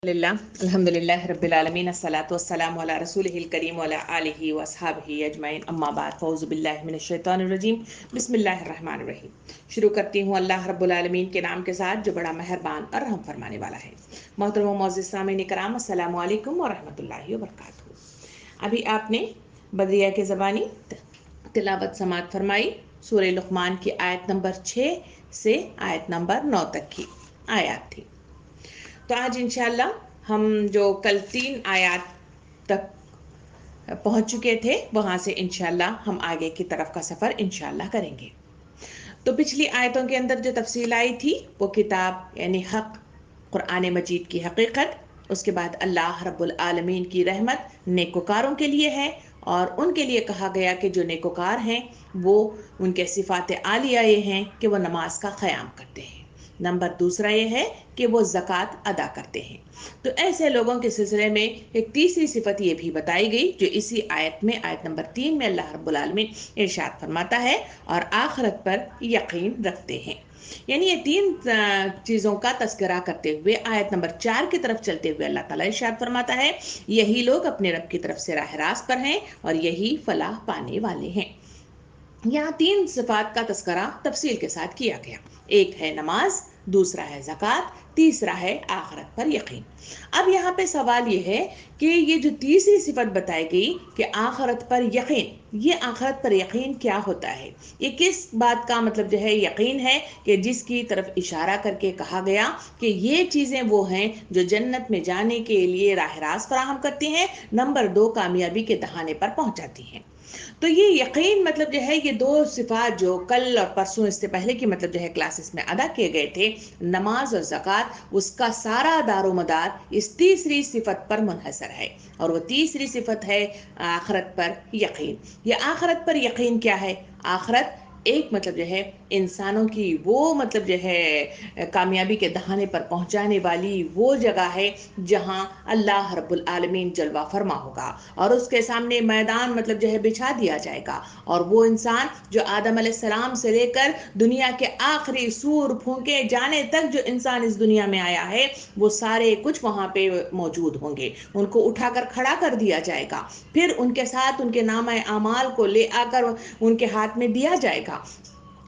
الحمدللہ رب العالمین الصلاۃ والسلام علی رسولہ الکریم وعلی آلہ واصحابہ اجمعین اما بعد فاعوذ باللہ من الشیطان الرجیم بسم اللہ الرحمن الرحیم۔ شروع کرتی ہوں اللہ رب العالمین کے نام کے ساتھ جو بڑا مہربان اور رحم فرمانے والا ہے۔ محترم و معزز سامعین کرام، السلام علیکم ورحمۃ اللہ وبرکاتہ۔ ابھی آپ نے بدریہ کے زبانی تلاوت سماعت فرمائی سورہ لقمان کی آیت نمبر 6 سے آیت نمبر 9 تک کی آیات تھی۔ تو آج انشاءاللہ ہم جو کل 3 آیات تک پہنچ چکے تھے وہاں سے انشاءاللہ ہم آگے کی طرف کا سفر انشاءاللہ کریں گے۔ تو پچھلی آیتوں کے اندر جو تفصیل آئی تھی وہ کتاب یعنی حق قرآن مجید کی حقیقت، اس کے بعد اللہ رب العالمین کی رحمت نیکوکاروں کے لیے ہے، اور ان کے لیے کہا گیا کہ جو نیکوکار ہیں وہ ان کے صفات عالیہ یہ ہیں کہ وہ نماز کا قیام کرتے ہیں۔ نمبر دوسرا یہ ہے کہ وہ زکوٰۃ ادا کرتے ہیں۔ تو ایسے لوگوں کے سلسلے میں ایک تیسری صفت یہ بھی بتائی گئی جو اسی آیت میں آیت نمبر 3 میں اللہ رب العالمین ارشاد فرماتا ہے، اور آخرت پر یقین رکھتے ہیں۔ یعنی یہ 3 چیزوں کا تذکرہ کرتے ہوئے آیت نمبر 4 کی طرف چلتے ہوئے اللہ تعالیٰ ارشاد فرماتا ہے، یہی لوگ اپنے رب کی طرف سے راہ راست پر ہیں اور یہی فلاح پانے والے ہیں۔ یہاں 3 صفات کا تذکرہ تفصیل کے ساتھ کیا گیا، ایک ہے نماز، دوسرا ہے زکوٰۃ، تیسرا ہے آخرت پر یقین۔ اب یہاں پہ سوال یہ ہے کہ یہ جو تیسری صفت بتائی گئی کہ آخرت پر یقین، یہ آخرت پر یقین کیا ہوتا ہے؟ یہ کس بات کا مطلب جو ہے یقین ہے کہ جس کی طرف اشارہ کر کے کہا گیا کہ یہ چیزیں وہ ہیں جو جنت میں جانے کے لیے راہ راست فراہم کرتی ہیں، نمبر 2 کامیابی کے دہانے پر پہنچاتی ہیں۔ تو یہ یقین مطلب جو ہے یہ 2 صفات جو کل اور پرسوں اس سے پہلے کی مطلب جو ہے کلاسز میں ادا کیے گئے تھے، نماز اور زکوٰۃ، اس کا سارا دار و مدار اس تیسری صفت پر منحصر ہے، اور وہ تیسری صفت ہے آخرت پر یقین۔ یہ آخرت پر یقین کیا ہے؟ آخرت ایک مطلب جو ہے انسانوں کی وہ مطلب جو ہے کامیابی کے دہانے پر پہنچانے والی وہ جگہ ہے جہاں اللہ رب العالمین جلوہ فرما ہوگا، اور اس کے سامنے میدان مطلب جو ہے بچھا دیا جائے گا، اور وہ انسان جو آدم علیہ السلام سے لے کر دنیا کے آخری سور پھونکے جانے تک جو انسان اس دنیا میں آیا ہے وہ سارے کچھ وہاں پہ موجود ہوں گے۔ ان کو اٹھا کر کھڑا کر دیا جائے گا، پھر ان کے ساتھ ان کے نامہ اعمال کو لے آ کر ان کے ہاتھ میں دیا جائے گا،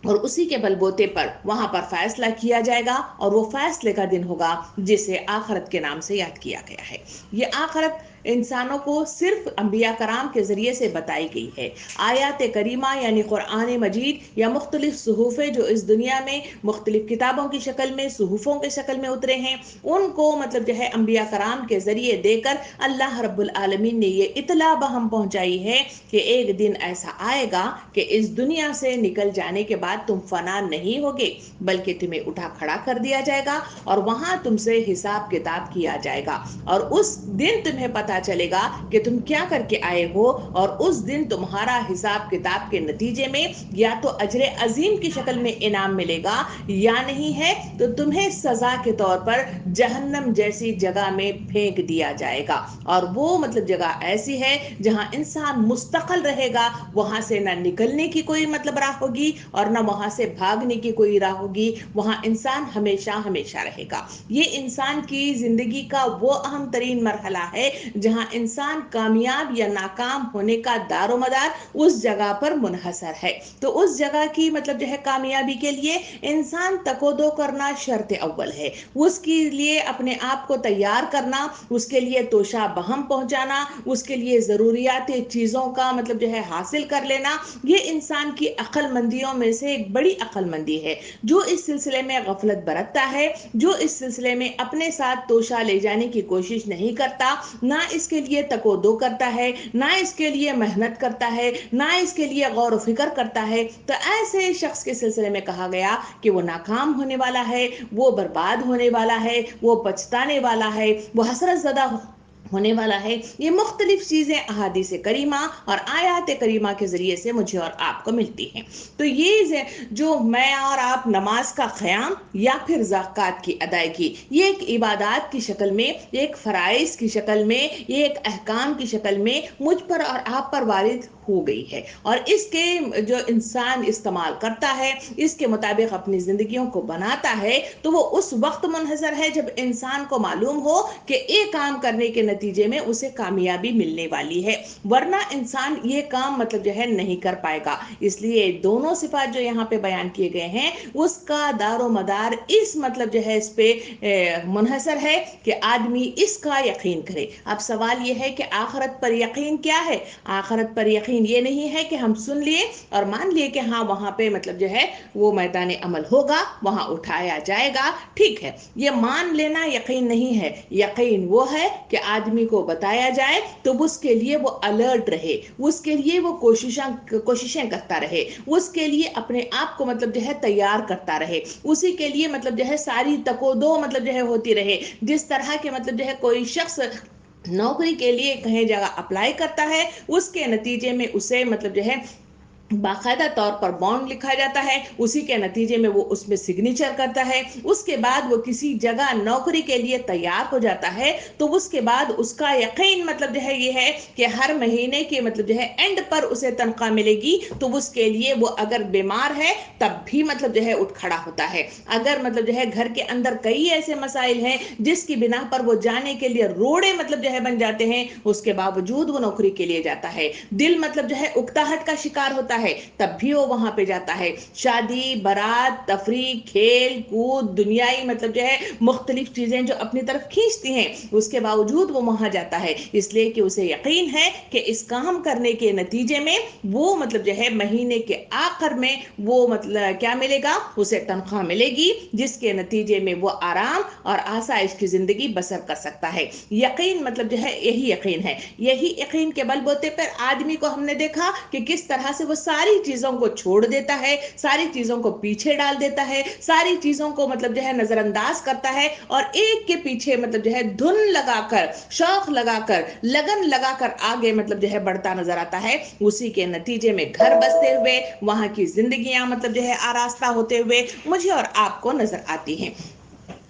اور اسی کے بل بوتے پر وہاں پر فیصلہ کیا جائے گا، اور وہ فیصلے کا دن ہوگا جسے آخرت کے نام سے یاد کیا گیا ہے۔ یہ آخرت انسانوں کو صرف انبیاء کرام کے ذریعے سے بتائی گئی ہے۔ آیات کریمہ یعنی قرآن مجید یا مختلف صحف جو اس دنیا میں مختلف کتابوں کی شکل میں، صحفوں کی شکل میں اترے ہیں، ان کو مطلب جو ہے انبیاء کرام کے ذریعے دے کر اللہ رب العالمین نے یہ اطلاع بہم پہنچائی ہے کہ ایک دن ایسا آئے گا کہ اس دنیا سے نکل جانے کے بعد تم فنا نہیں ہوگے، بلکہ تمہیں اٹھا کھڑا کر دیا جائے گا، اور وہاں تم سے حساب کتاب کیا جائے گا، اور اس دن تمہیں پتہ چلے گا کہ تم کیا کر کے آئے ہو، اور اس دن تمہارا حساب کتاب کے نتیجے میں یا تو اجر عظیم کی شکل میں انعام ملے گا، یا نہیں ہے تو تمہیں سزا کے طور پر جہنم جیسی جگہ میں پھینک دیا جائے گا، اور وہ مطلب جگہ ایسی ہے جہاں انسان مستقل رہے گا، وہاں سے نہ نکلنے کی کوئی مطلب راہ ہوگی اور نہ وہاں سے بھاگنے کی کوئی راہ ہوگی، وہاں انسان ہمیشہ ہمیشہ رہے گا۔ یہ انسان کی زندگی کا وہ اہم ترین مرحلہ ہے جہاں انسان کامیاب یا ناکام ہونے کا دار و مدار اس جگہ پر منحصر ہے۔ تو اس جگہ کی مطلب جو ہے کامیابی کے لیے انسان تک و دو کرنا شرط اول ہے، اس کے لیے اپنے آپ کو تیار کرنا، اس کے لیے توشہ بہم پہنچانا، اس کے لیے ضروریات چیزوں کا مطلب جو ہے حاصل کر لینا، یہ انسان کی عقل مندیوں میں سے ایک بڑی عقل مندی ہے۔ جو اس سلسلے میں غفلت برتتا ہے، جو اس سلسلے میں اپنے ساتھ توشہ لے جانے کی کوشش نہیں کرتا، نہ اس کے لیے تک و دو کرتا ہے، نہ اس کے لیے محنت کرتا ہے، نہ اس کے لیے غور و فکر کرتا ہے، تو ایسے شخص کے سلسلے میں کہا گیا کہ وہ ناکام ہونے والا ہے، وہ برباد ہونے والا ہے، وہ پچھتانے والا ہے، وہ حسرت زدہ ہونے والا ہے۔ یہ مختلف چیزیں احادیث کریمہ اور آیات کریمہ کے ذریعے سے مجھے اور آپ کو ملتی ہیں۔ تو یہ جو میں اور آپ نماز کا قیام یا پھر زکوٰۃ کی ادائیگی، یہ ایک عبادات کی شکل میں، ایک فرائض کی شکل میں، یہ ایک احکام کی شکل میں مجھ پر اور آپ پر وارد ہو گئی ہے، اور اس کے جو انسان استعمال کرتا ہے، اس کے مطابق اپنی زندگیوں کو بناتا ہے، تو وہ اس وقت منحصر ہے جب انسان کو معلوم ہو کہ ایک کام کرنے کے نتیجے میں اسے کامیابی ملنے والی ہے، ورنہ انسان یہ کام مطلب جو ہے نہیں کر پائے گا۔ اس لیے دونوں صفات جو یہاں پہ بیان کیے گئے ہیں اس کا دار و مدار اس مطلب جو ہے اس پہ منحصر ہے کہ آدمی اس کا یقین کرے۔ اب سوال یہ ہے کہ آخرت پر یقین کیا ہے؟ آخرت پر یقین یہ نہیں ہے کہ ہم سن لیے اور مان لیے کہ ہاں وہاں پہ مطلب جو ہے وہ میدان عمل ہوگا، وہاں اٹھایا جائے گا، ٹھیک ہے، یہ مان لینا یقین نہیں ہے۔ یقین وہ ہے کہ آدمی کو بتایا جائے تو اس کے لیے وہ الرٹ رہے، اس کے لیے وہ کوششیں کرتا رہے، اس کے لیے اپنے آپ کو مطلب جو ہے تیار کرتا رہے، اسی کے لیے مطلب جو ہے ساری تکودو مطلب جو ہے ہوتی رہے۔ جس طرح کے مطلب جو ہے کوئی شخص نوکری کے لیے کہیں جگہ اپلائی کرتا ہے، اس کے نتیجے میں اسے مطلب جو ہے باقاعدہ طور پر بانڈ لکھا جاتا ہے، اسی کے نتیجے میں وہ اس میں سگنیچر کرتا ہے، اس کے بعد وہ کسی جگہ نوکری کے لیے تیار ہو جاتا ہے، تو اس کے بعد اس کا یقین مطلب جو ہے یہ ہے کہ ہر مہینے کے مطلب جو ہے اینڈ پر اسے تنخواہ ملے گی، تو اس کے لیے وہ اگر بیمار ہے تب بھی مطلب جو ہے اٹھ کھڑا ہوتا ہے۔ اگر مطلب جو ہے گھر کے اندر کئی ایسے مسائل ہیں جس کی بنا پر وہ جانے کے لیے روڑے مطلب جو ہے بن جاتے ہیں، اس کے باوجود وہ نوکری کے لیے جاتا ہے۔ دل مطلب جو ہے اکتاہٹ کا شکار ہوتا ہے تب بھی وہ وہاں پہ جاتا ہے۔ شادی، بارات، تفریح، کھیل کود، دنیائی مطلب جو ہے مختلف چیزیں جو اپنی طرف کھینچتی ہیں، اس کے باوجود وہ وہاں جاتا ہے، اس لیے کہ اسے یقین ہے کہ اس کام کرنے کے نتیجے میں وہ مطلب جو ہے مہینے کے آخر میں وہ مطلب کیا ملے گا، اسے تنخواہ ملے گی، جس کے نتیجے میں وہ آرام اور آسائش کی زندگی بسر کر سکتا ہے۔ یقین مطلب جو ہے یہی یقین ہے۔ یہی یقین کے بل بوتے پر آدمی کو ہم نے دیکھا کہ کس طرح سے وہ ساری چیزوں کو چھوڑ دیتا ہے، ساری چیزوں کو پیچھے ڈال دیتا ہے، ساری چیزوں کو مطلب جو ہے نظر انداز کرتا ہے، اور ایک کے پیچھے مطلب جو ہے دھن لگا کر، شوق لگا کر، لگن لگا کر آگے مطلب جو ہے بڑھتا نظر آتا ہے۔ اسی کے نتیجے میں گھر بستے ہوئے، وہاں کی زندگیاں مطلب جو ہے آراستہ ہوتے ہوئے مجھے اور آپ کو نظر آتی ہیں۔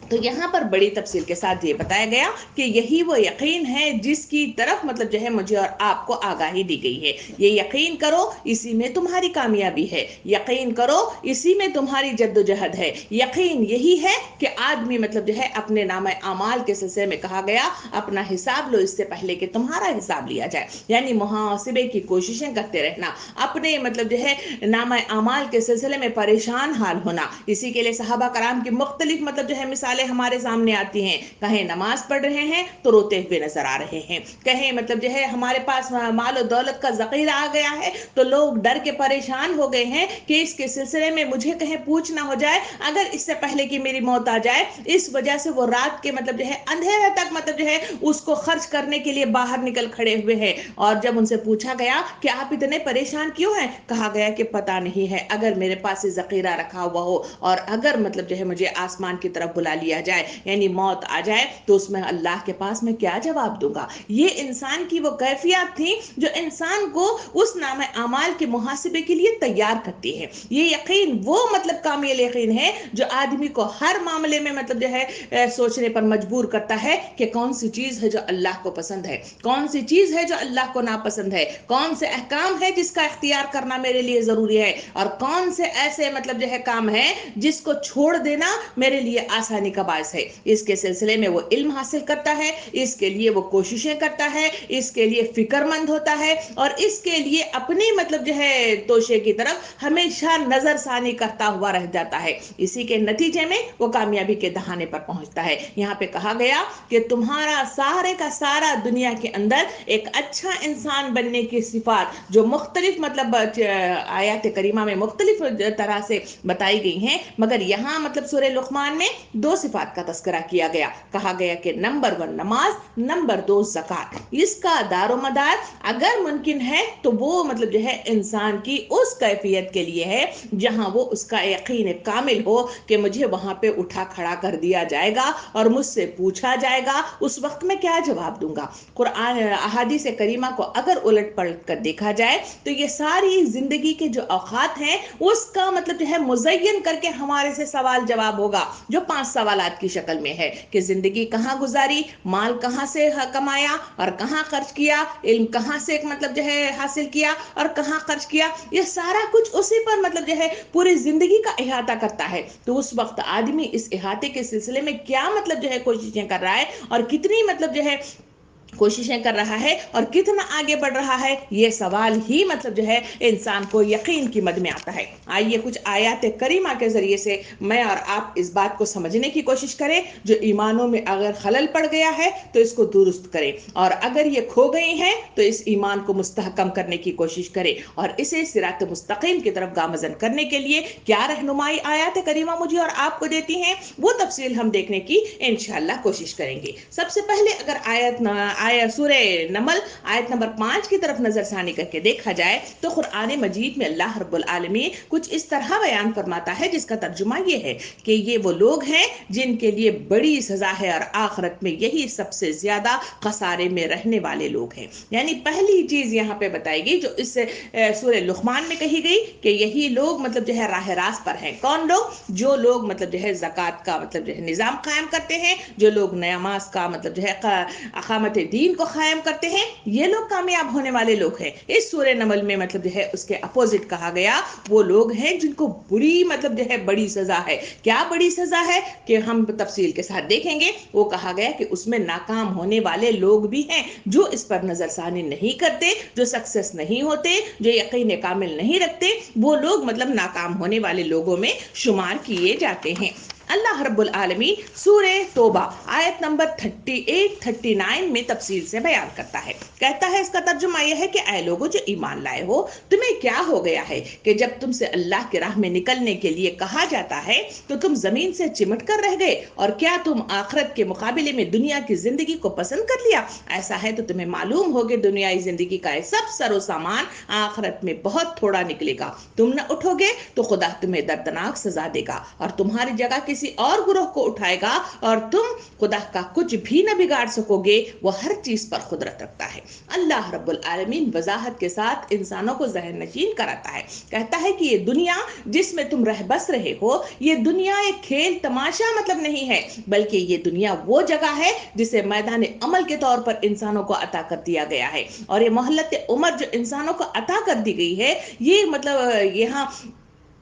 تو یہاں پر بڑی تفصیل کے ساتھ یہ بتایا گیا کہ یہی وہ یقین ہے جس کی طرف مطلب جو ہے مجھے اور آپ کو آگاہی دی گئی ہے۔ یہ یقین کرو، اسی میں تمہاری کامیابی ہے، یقین کرو اسی میں تمہاری جد و جہد ہے۔ یقین یہی ہے کہ آدمی مطلب جو ہے اپنے نامہ اعمال کے سلسلے میں کہا گیا اپنا حساب لو اس سے پہلے کہ تمہارا حساب لیا جائے، یعنی محاسبے کی کوششیں کرتے رہنا، اپنے مطلب جو ہے نامہ اعمال کے سلسلے میں پریشان حال ہونا۔ اسی کے لیے صحابہ کرام کی مختلف مطلب جو ہے مثالیں ہمارے سامنے آتی ہیں، کہیں نماز پڑھ رہے ہیں تو روتے ہوئے نظر آ رہے ہیں، کہیں مطلب جو ہے ہمارے پاس مال و دولت کا ذخیرہ آ گیا ہے تو لوگ ڈر کے پریشان ہو گئے ہیں کہ اس کے سلسلے میں مجھے کہیں پوچھ نہ ہو جائے، اگر اس سے پہلے کہ میری موت آ جائے۔ اس وجہ سے وہ رات کے مطلب جو ہے اندھیرے تک مطلب جو ہے اس کو خرچ کرنے کے لیے باہر نکل کھڑے ہوئے ہیں، اور جب ان سے پوچھا گیا کہ آپ اتنے پریشان کیوں ہیں، کہا گیا کہ پتہ نہیں ہے، اگر میرے پاس ذخیرہ رکھا ہوا ہو اور اگر مطلب جو ہے مجھے آسمان کی طرف بلا لیا جائے، یعنی موت آ جائے، تو اس میں اللہ کے پاس میں کیا جواب دوں گا۔ یہ انسان کی وہ کیفیت تھی جو انسان کو اس نامہ اعمال کے محاسبے کے لیے تیار کرتی ہے۔ یہ یقین وہ مطلب کامل یقین ہے جو آدمی کو ہر معاملے میں مطلب جو ہے سوچنے پر مجبور کرتا ہے کہ کون سی چیز ہے جو اللہ کو پسند ہے، کون سی چیز ہے جو اللہ کو ناپسند ہے، کون سے احکام ہے جس کا اختیار کرنا میرے لیے ضروری ہے، اور کون سے ایسے مطلب جو ہے کام ہے جس کو چھوڑ دینا میرے لیے آسانی کا باعث ہے۔ اس کے سلسلے میں وہ علم حاصل کرتا ہے، اس کے لیے وہ کوششیں کرتا ہے، اس کے لیے فکر مند ہوتا ہے، اور اس کے لیے اپنی مطلب جو ہے توشے کی طرف ہمیشہ نظر ثانی کرتا ہوا رہ جاتا ہے۔ اسی کے نتیجے میں وہ کامیابی کے دہانے پر پہنچتا ہے۔ یہاں پہ کہا گیا کہ تمہارا سارے کا سارا دنیا کے اندر ایک اچھا انسان بننے کی صفات جو مختلف مطلب آیات کریمہ میں مختلف طرح سے بتائی گئی ہیں، مگر یہاں مطلب سورہ لقمان میں دو صفات کا تذکرہ کیا گیا۔ کہا گیا کہ نمبر 1 نماز، نمبر 2 زکات۔ اس کا دار و مدار اگر ممکن ہے تو وہ مطلب جو ہے انسان کی اس کیفیت کے لیے ہے جہاں وہ اس کا یقین کامل ہو کہ مجھے وہاں پہ اٹھا کھڑا کر دیا جائے گا اور مجھ سے پوچھا جائے گا، اس وقت میں کیا جواب دوں گا۔ قرآن احادیث کریمہ کو اگر الٹ پلٹ کر دیکھا جائے تو یہ ساری زندگی کے جو اوقات ہیں اس کا مطلب جو ہے مزین کر کے ہمارے سے سوال جواب ہوگا، جو 5 سوالات سوالات کی شکل میں ہے کہ زندگی کہاں گزاری، مال کہاں سے کمایا اور کہاں خرچ کیا، علم کہاں سے مطلب جو ہے حاصل کیا اور کہاں خرچ کیا، یہ سارا کچھ اسی پر مطلب جو ہے پوری زندگی کا احاطہ کرتا ہے. تو اس وقت آدمی اس احاطے کے سلسلے میں کیا مطلب جو ہے کوششیں کر رہا ہے اور کتنی مطلب جو ہے کوششیں کر رہا ہے اور کتنا آگے بڑھ رہا ہے، یہ سوال ہی مطلب جو ہے انسان کو یقین کی مد میں آتا ہے. آئیے کچھ آیات کریمہ کے ذریعے سے میں اور آپ اس بات کو سمجھنے کی کوشش کریں. جو ایمانوں میں اگر خلل پڑ گیا ہے تو اس کو درست کریں، اور اگر یہ کھو گئی ہیں تو اس ایمان کو مستحکم کرنے کی کوشش کریں اور اسے صراط مستقیم کی طرف گامزن کرنے کے لیے کیا رہنمائی آیات کریمہ مجھے اور آپ کو دیتی ہیں، وہ تفصیل ہم دیکھنے کی انشاءاللہ کوشش کریں گے. سب سے پہلے اگر سورہ نمل آیت نمبر 5 کی طرف نظر ثانی کر کے دیکھا جائے تو قرآن مجید میں اللہ رب العالمین کچھ اس طرح بیان فرماتا ہے جس کا ترجمہ یہ ہے کہ یہ وہ لوگ ہیں جن کے لیے بڑی سزا ہے اور آخرت میں یہی سب سے زیادہ خسارے میں رہنے والے لوگ ہیں. یعنی پہلی چیز یہاں پہ بتائی گئی جو اس سورہ لقمان میں کہی گئی کہ یہی لوگ مطلب جو ہے راہ راست پر ہیں. کون لوگ؟ جو لوگ مطلب جو ہے زکوٰۃ کا مطلب جو ہے نظام قائم کرتے ہیں، جو لوگ نماز کا مطلب جو ہے اقامت دین کو قائم کرتے ہیں، یہ لوگ کامیاب ہونے والے لوگ ہیں. اس سورہ نمل میں مطلب جو ہے اس کے اپوزٹ کہا گیا وہ لوگ ہیں جن کو بری مطلب جو ہے بڑی سزا ہے. کیا بڑی سزا ہے کہ ہم تفصیل کے ساتھ دیکھیں گے. وہ کہا گیا کہ اس میں ناکام ہونے والے لوگ بھی ہیں جو اس پر نظر ثانی نہیں کرتے، جو سکسیس نہیں ہوتے، جو یقین کامل نہیں رکھتے، وہ لوگ مطلب ناکام ہونے والے لوگوں میں شمار کیے جاتے ہیں. اللہ رب العالمین سورہ توبہ آیت نمبر 38-39 میں تفصیل سے بیان کرتا ہے. کہتا ہے اس کا ترجمہ یہ ہے کہ اے لوگو جو ایمان لائے ہو، تمہیں کیا ہو گیا ہے کہ جب تم سے اللہ کی راہ میں نکلنے کے لیے کہا جاتا ہے تو تم زمین سے چمٹ کر رہ گئے، اور کیا تم آخرت کے مقابلے میں دنیا کی زندگی کو پسند کر لیا؟ ایسا ہے تو تمہیں معلوم ہوگا دنیائی زندگی کا سب سر و سامان آخرت میں بہت تھوڑا نکلے گا. تم نہ اٹھو گے تو خدا تمہیں دردناک سزا دے گا اور تمہاری جگہ کسی اور گروہ کو اٹھائے گا، اور تم خدا کا کچھ بھی نہ بگاڑ سکو گے، وہ ہر چیز پر قدرت رکھتا ہے. اللہ رب العالمین وضاحت کے ساتھ انسانوں کو ذہن نشین کراتا ہے. کہتا ہے کہ یہ دنیا جس میں تم رہ بس رہے ہو، یہ دنیا ایک کھیل تماشا مطلب نہیں ہے، بلکہ یہ دنیا وہ جگہ ہے جسے میدان عمل کے طور پر انسانوں کو عطا کر دیا گیا ہے. اور یہ مہلت عمر جو انسانوں کو عطا کر دی گئی ہے، یہ مطلب یہاں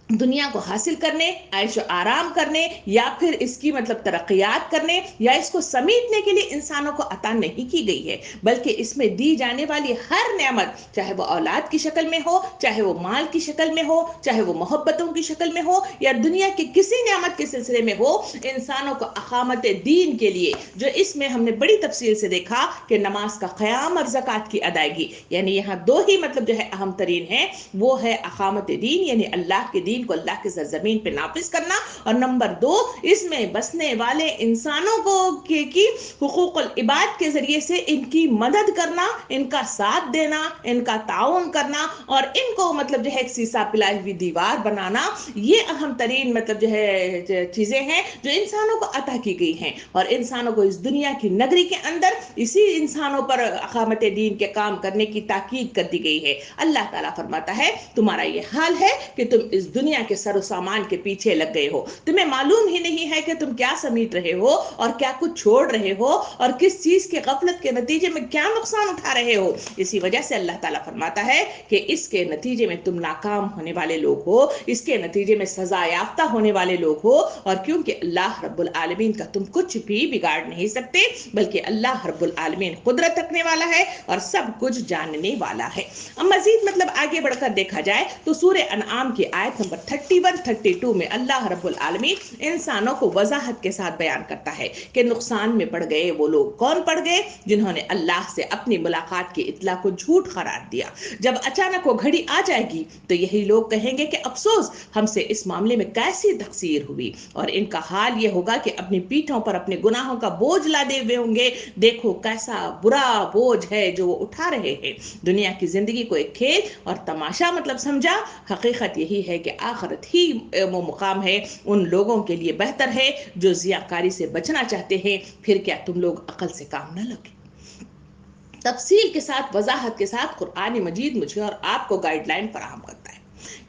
دنیا کو حاصل کرنے، عیش و آرام کرنے، یا پھر اس کی مطلب ترقیات کرنے یا اس کو سمیٹنے کے لیے انسانوں کو عطا نہیں کی گئی ہے، بلکہ اس میں دی جانے والی ہر نعمت، چاہے وہ اولاد کی شکل میں ہو، چاہے وہ مال کی شکل میں ہو، چاہے وہ محبتوں کی شکل میں ہو، یا دنیا کی کسی نعمت کے سلسلے میں ہو، انسانوں کو اقامت دین کے لیے، جو اس میں ہم نے بڑی تفصیل سے دیکھا کہ نماز کا قیام اور زکوٰۃ کی ادائیگی، یعنی یہاں دو ہی مطلب جو ہے اہم ترین ہے، وہ ہے اقامت دین یعنی اللہ کے دین کو اللہ کے سرزمین پہ نافذ کرنا، اور نمبر 2 اس میں بسنے والے انسانوں کو کی حقوق العباد کے ذریعے سے ان کی مدد کرنا، ان کا ساتھ دینا، ان کا تعاون کرنا، اور ان کو مطلب جو ہے ایک سیسا پلائی ہوئی دیوار بنانا. یہ اہم ترین مطلب جو ہے چیزیں ہیں جو انسانوں کو عطا کی گئی ہیں، اور انسانوں کو اس دنیا کی نگری کے اندر اسی انسانوں پر اقامت دین کے کام کرنے کی تاکید کر دی گئی ہے. اللہ تعالیٰ فرماتا ہے تمہارا یہ حال ہے کہ تم اس دنیا کے سر و سامان کے پیچھے لگ گئے ہو، تمہیں معلوم ہی نہیں ہے کہ تم کیا سمیٹ رہے ہو اور کیا کچھ چھوڑ رہے ہو، اور کس چیز کی غفلت کے نتیجے میں کیا نقصان اٹھا رہے ہو. اسی وجہ سے اللہ تعالیٰ فرماتا ہے کہ اس کے نتیجے میں تم ناکام ہونے والے لوگ ہو، اس کے نتیجے میں سزا یافتہ ہونے والے لوگ ہو، اور کیونکہ اللہ رب العالمین کا تم کچھ بھی بگاڑ نہیں سکتے، بلکہ اللہ رب العالمین قدرت رکھنے والا ہے اور سب کچھ جاننے والا ہے. اب مزید مطلب آگے بڑھ کر دیکھا جائے تو سورہ انعام کی آیت نمبر 31-32 میں اللہ رب العالمین انسانوں کو وضاحت کے ساتھ بیان کرتا ہے کہ نقصان میں پڑ گئے وہ لوگ کون پڑ گئے؟ جنہوں نے اللہ سے اپنی ملاقات کی اطلاع کو جھوٹ قرار دیا. جب اچانک وہ گھڑی آ جائے گی تو یہی لوگ کہیں گے کہ افسوس ہم سے اس معاملے میں کیسی تقصیر ہوئی، اور ان کا حال یہ ہوگا کہ اپنی پیٹھوں پر اپنے گناہوں کا بوجھ لادے ہوئے ہوں گے. دیکھو کیسا برا بوجھ ہے جو وہ اٹھا رہے ہیں. دنیا کی زندگی کو ایک کھیل اور تماشا مطلب سمجھا، حقیقت یہی ہے کہ آخرت ہی وہ مقام ہے ان لوگوں کے لیے بہتر ہے جو ضیاءکاری سے بچنا چاہتے ہیں. پھر کیا تم لوگ عقل سے کام نہ لوگے؟ تفصیل کے ساتھ وضاحت کے ساتھ قرآن مجید مجھے اور آپ کو گائیڈ لائن فراہم کرتا ہے.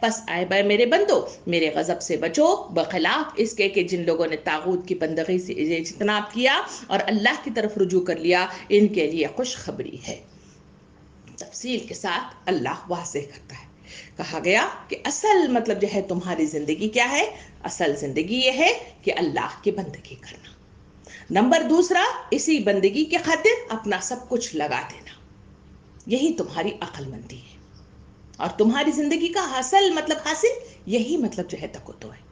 پس اے میرے بندو میرے غضب سے بچو، بخلاف اس کے کہ جن لوگوں نے طاغوت کی بندگی سے اجتناب کیا اور اللہ کی طرف رجوع کر لیا، ان کے لیے خوشخبری ہے۔ تفصیل کے ساتھ اللہ واضح کرتا ہے، کہا گیا کہ اصل مطلب جو ہے تمہاری زندگی کیا ہے؟ اصل زندگی یہ ہے کہ اللہ کی بندگی کرنا۔ نمبر دوسرا، اسی بندگی کے خاطر اپنا سب کچھ لگا دینا، یہی تمہاری عقل مندی ہے، اور تمہاری زندگی کا اصل مطلب حاصل یہی مطلب جو ہے تقوی ہے۔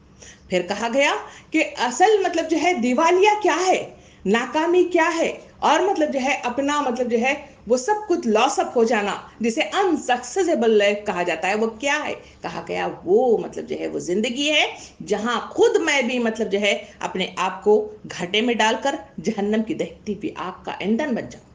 پھر کہا گیا کہ اصل مطلب جو ہے دیوالیہ کیا ہے، ناکامی کیا ہے، اور مطلب جو ہے اپنا مطلب جو ہے وہ سب کچھ لاس اپ ہو جانا، جسے انسکسیسیبل لائف کہا جاتا ہے، وہ کیا ہے؟ کہا گیا وہ مطلب جو ہے وہ زندگی ہے جہاں خود میں بھی مطلب جو ہے اپنے آپ کو گھاٹے میں ڈال کر جہنم کی دہتی ہوئی آگ کا ایندھن بن جاؤں،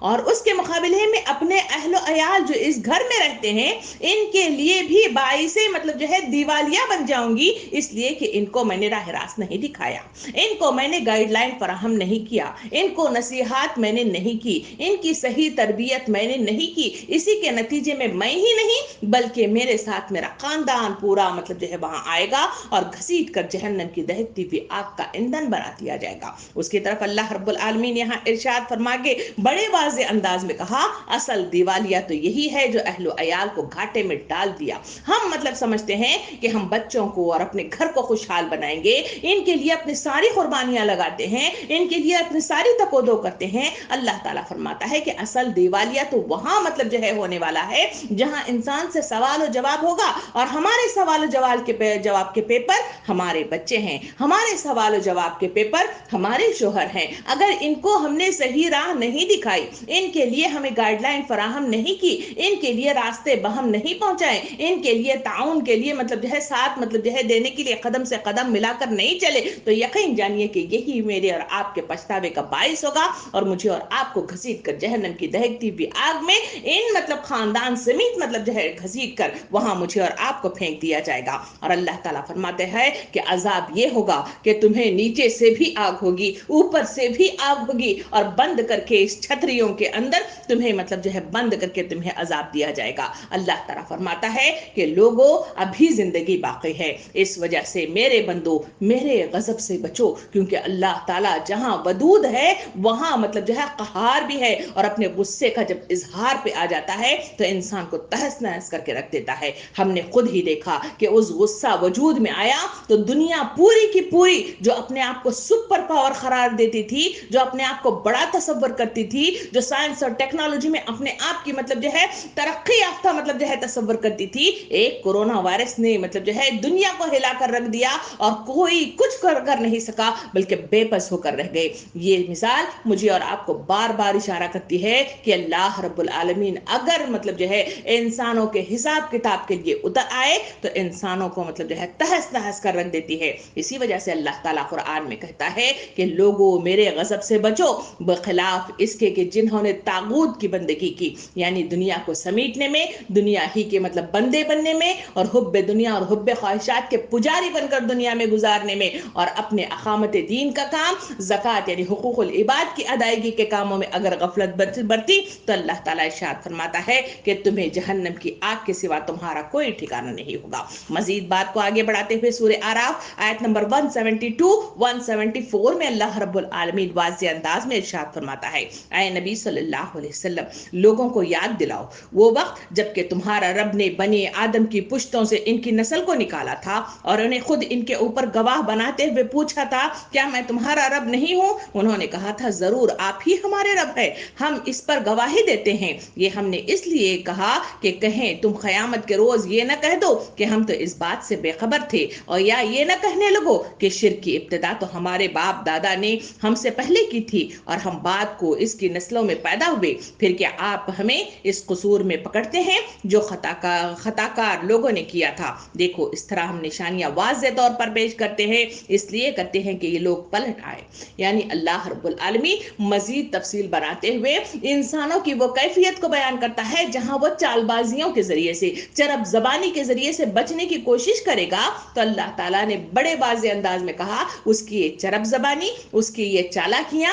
اور اس کے مقابلے میں اپنے اہل و عیال جو اس گھر میں رہتے ہیں ان کے لیے بھی باعث مطلب جو ہے دیوالیہ بن جاؤں گی، اس لیے کہ ان کو میں نے راہ راست نہیں دکھایا، ان کو میں نے گائیڈ لائن فراہم نہیں کیا، ان کو نصیحات میں نے نہیں کی، ان کی صحیح تربیت میں نے نہیں کی۔ اسی کے نتیجے میں ہی نہیں بلکہ میرے ساتھ میرا خاندان پورا مطلب جو ہے وہاں آئے گا اور گھسیٹ کر جہنم کی دہتی ہوئی آگ کا ایندھن بنا دیا جائے گا۔ اس کی طرف اللہ رب العالمین یہاں ارشاد فرما کے بڑے واضح انداز میں کہا، اصل دیوالیہ تو یہی ہے جو اہل و عیال کو گھاٹے میں ڈال دیا۔ ہم مطلب سمجھتے ہیں کہ ہم بچوں کو اور اپنے گھر کو خوشحال بنائیں گے، ان کے لیے اپنی ساری قربانیاں لگاتے ہیں، ان کے لیے اپنی ساری تقویٰ کرتے ہیں۔ اللہ تعالیٰ فرماتا ہے کہ اصل دیوالیہ تو وہاں مطلب جو ہے ہونے والا ہے جہاں انسان سے سوال و جواب ہوگا، اور ہمارے سوال و جواب کے پیپر ہمارے بچے ہیں، ہمارے سوال و جواب کے پیپر ہمارے شوہر ہیں۔ اگر ان کو ہم نے صحیح راہ نہیں دکھائی، ان کے لیے ہمیں گائیڈ لائن فراہم نہیں کی، ان کے لیے راستے بہم نہیں پہنچائے، ان کے لیے تعاون کے لیے مطلب جو ہے ساتھ مطلب جو ہے دینے کے لیے قدم سے قدم ملا کر نہیں چلے، تو یقین جانیے کہ یہی میرے اور آپ کے پچھتاوے کا باعث ہوگا، اور مجھے اور آپ کو گھسیٹ کر جہنم کی دہکتی ہوئی آگ میں ان مطلب خاندان سمیت مطلب جو ہے گھسیٹ کر وہاں مجھے اور آپ کو پھینک دیا جائے گا۔ اور اللہ تعالیٰ فرماتے ہیں کہ عذاب یہ ہوگا کہ تمہیں نیچے سے بھی آگ ہوگی، اوپر سے بھی آگ ہوگی، اور بند کر کے اس چھتریوں کے اندر تمہیں مطلب جو ہے بند کر کے تمہیں عذاب دیا جائے گا۔ اللہ تعالیٰ فرماتا ہے کہ لوگوں ابھی زندگی باقی ہے، اس وجہ سے میرے بندو میرے غضب سے بچو، کیونکہ اللہ تعالیٰ جہاں ودود ہے وہاں مطلب جو ہے قہار بھی ہے، اور اپنے غصے کا جب اظہار پہ آ جاتا ہے تو انسان کو تہس نہس کر کے رکھ دیتا ہے۔ ہم نے خود ہی دیکھا کہ اس غصہ وجود میں آیا تو دنیا پوری کی پوری جو اپنے آپ کو سپر پاور قرار دیتی تھی، جو اپنے آپ کو بڑا تصور کرتی تھی، جو سائنس اور ٹیکنالوجی میں اپنے آپ کی مطلب جو ہے ترقی یافتہ مطلب جو ہے تصور کرتی تھی، ایک کورونا وائرس نے مطلب جو ہے دنیا کو ہلا کر رکھ دیا، اور کوئی کچھ کر نہیں سکا، بلکہ بے بس ہو کر رہ گئے۔ یہ مثال مجھے اور آپ کو بار بار اشارہ کرتی ہے کہ اللہ رب العالمین اگر مطلب جو ہے انسانوں کے حساب کتاب کے لیے اتر آئے تو انسانوں کو مطلب جو ہے تہس نہس کر رکھ دیتی ہے۔ اسی وجہ سے اللہ تعالیٰ قرآن میں کہتا ہے کہ لوگوں میرے غضب سے بچو، بخلاف اس کے کہ جنہوں نے طاغوت کی بندگی کی، یعنی دنیا کو سمیٹنے میں، دنیا ہی کے مطلب بندے بننے میں، اور حب دنیا اور حب خواہشات کے پجاری بن کر دنیا میں گزارنے میں، اور اپنے اقامت دین کا کام، زکوٰۃ یعنی حقوق العباد کی ادائیگی کے کاموں میں اگر غفلت برتی تو اللہ تعالیٰ ارشاد فرماتا ہے کہ تمہیں جہنم کی آگ کے سوا تمہارا کوئی ٹھکانہ نہیں ہوگا۔ مزید بات کو آگے بڑھاتے ہوئے سورہ اعراف آیت نمبر 172 174 میں اللہ رب العالمین واضح انداز میں ارشاد فرماتا ہے، اے نبی صلی اللہ علیہ وسلم لوگوں کو یاد دلاؤ وہ وقت جب کہ تمہارا رب نے بنی آدم کی پشتوں سے ان کی نسل کو نکالا تھا، اور انہیں خود ان کے اوپر گواہ بناتے ہوئے پوچھا تھا، کیا میں تمہارا رب نہیں ہوں؟ انہوں نے کہا تھا، ضرور آپ ہی ہمارے رب ہے، ہم اس پر گواہی دیتے ہیں۔ یہ ہم نے اس لیے کہا کہ کہیں تم قیامت کے روز یہ نہ کہہ دو کہ ہم تو اس بات سے بے خبر تھے، اور یا یہ نہ کہنے لگو کہ شرک کی ابتدا تو ہمارے باپ دادا نے ہم سے پہلے کی تھی، اور ہم بعد کو اس کی نسلوں میں پیدا ہوئے، پھر کیا آپ ہمیں اس قصور میں پکڑتے ہیں جو خطا کار لوگوں نے کیا تھا۔ دیکھو اس طرح ہم نشانیاں واضح طور پر پیش کرتے ہیں، اس لیے کرتے ہیں کہ یہ لوگ پلٹ آئے۔ یعنی اللہ رب العالمین مزید تفصیل بناتے ہوئے انسانوں کی وہ کیفیت کو بیان کرتا ہے جہاں وہ چال بازیوں کے ذریعے سے، چرب زبانی کے ذریعے سے بچنے کی کوشش کرے گا، تو اللہ تعالیٰ نے بڑے واضح انداز میں کہا اس کی یہ چرب زبانی، اس کی یہ چالاکیاں،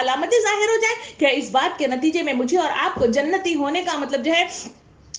علامتیں ظاہر ہو جائیں؟ کیا اس بات کے نتیجے میں مجھے اور آپ کو جنتی ہونے کا مطلب جو ہے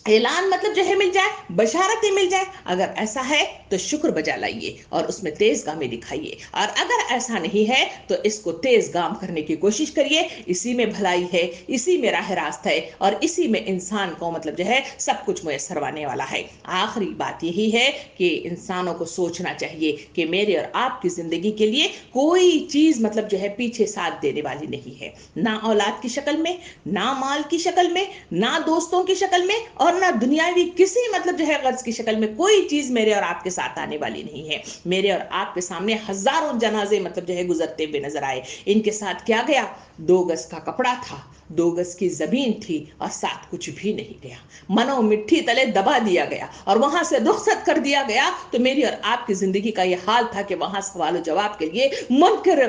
اعلان مطلب جو ہے مل جائے، بشارتیں مل جائے؟ اگر ایسا ہے تو شکر بجا لائیے اور اس میں تیز گامی دکھائیے، اور اگر ایسا نہیں ہے تو اس کو تیز گام کرنے کی کوشش کریے۔ اسی میں بھلائی ہے، اسی میں راہ راست ہے، اور اسی میں انسان کو مطلب جو ہے سب کچھ میسر ہونے والا ہے۔ آخری بات یہی ہے کہ انسانوں کو سوچنا چاہیے کہ میرے اور آپ کی زندگی کے لیے کوئی چیز مطلب جو ہے پیچھے ساتھ دینے والی نہیں ہے، نہ اولاد کی شکل میں، نہ مال کی شکل میں، نہ دوستوں کی شکل میں، اور نہ دنیاوی کسی مطلب جو ہے غرض کی شکل میں کوئی چیز میرے اور آپ کے ساتھ آنے والی نہیں ہے۔ میرے اور آپ کے سامنے ہزاروں جنازے مطلب جو ہے گزرتے ہوئے نظر آئے، ان کے ساتھ کیا گیا؟ 2 گز کا کپڑا تھا، 2 گز کی زمین تھی، اور ساتھ کچھ بھی نہیں گیا، منو مٹھی تلے دبا دیا گیا اور وہاں سے رخصت کر دیا گیا۔ تو میری اور آپ کی زندگی کا یہ حال تھا کہ وہاں سوال و جواب کے لیے منکر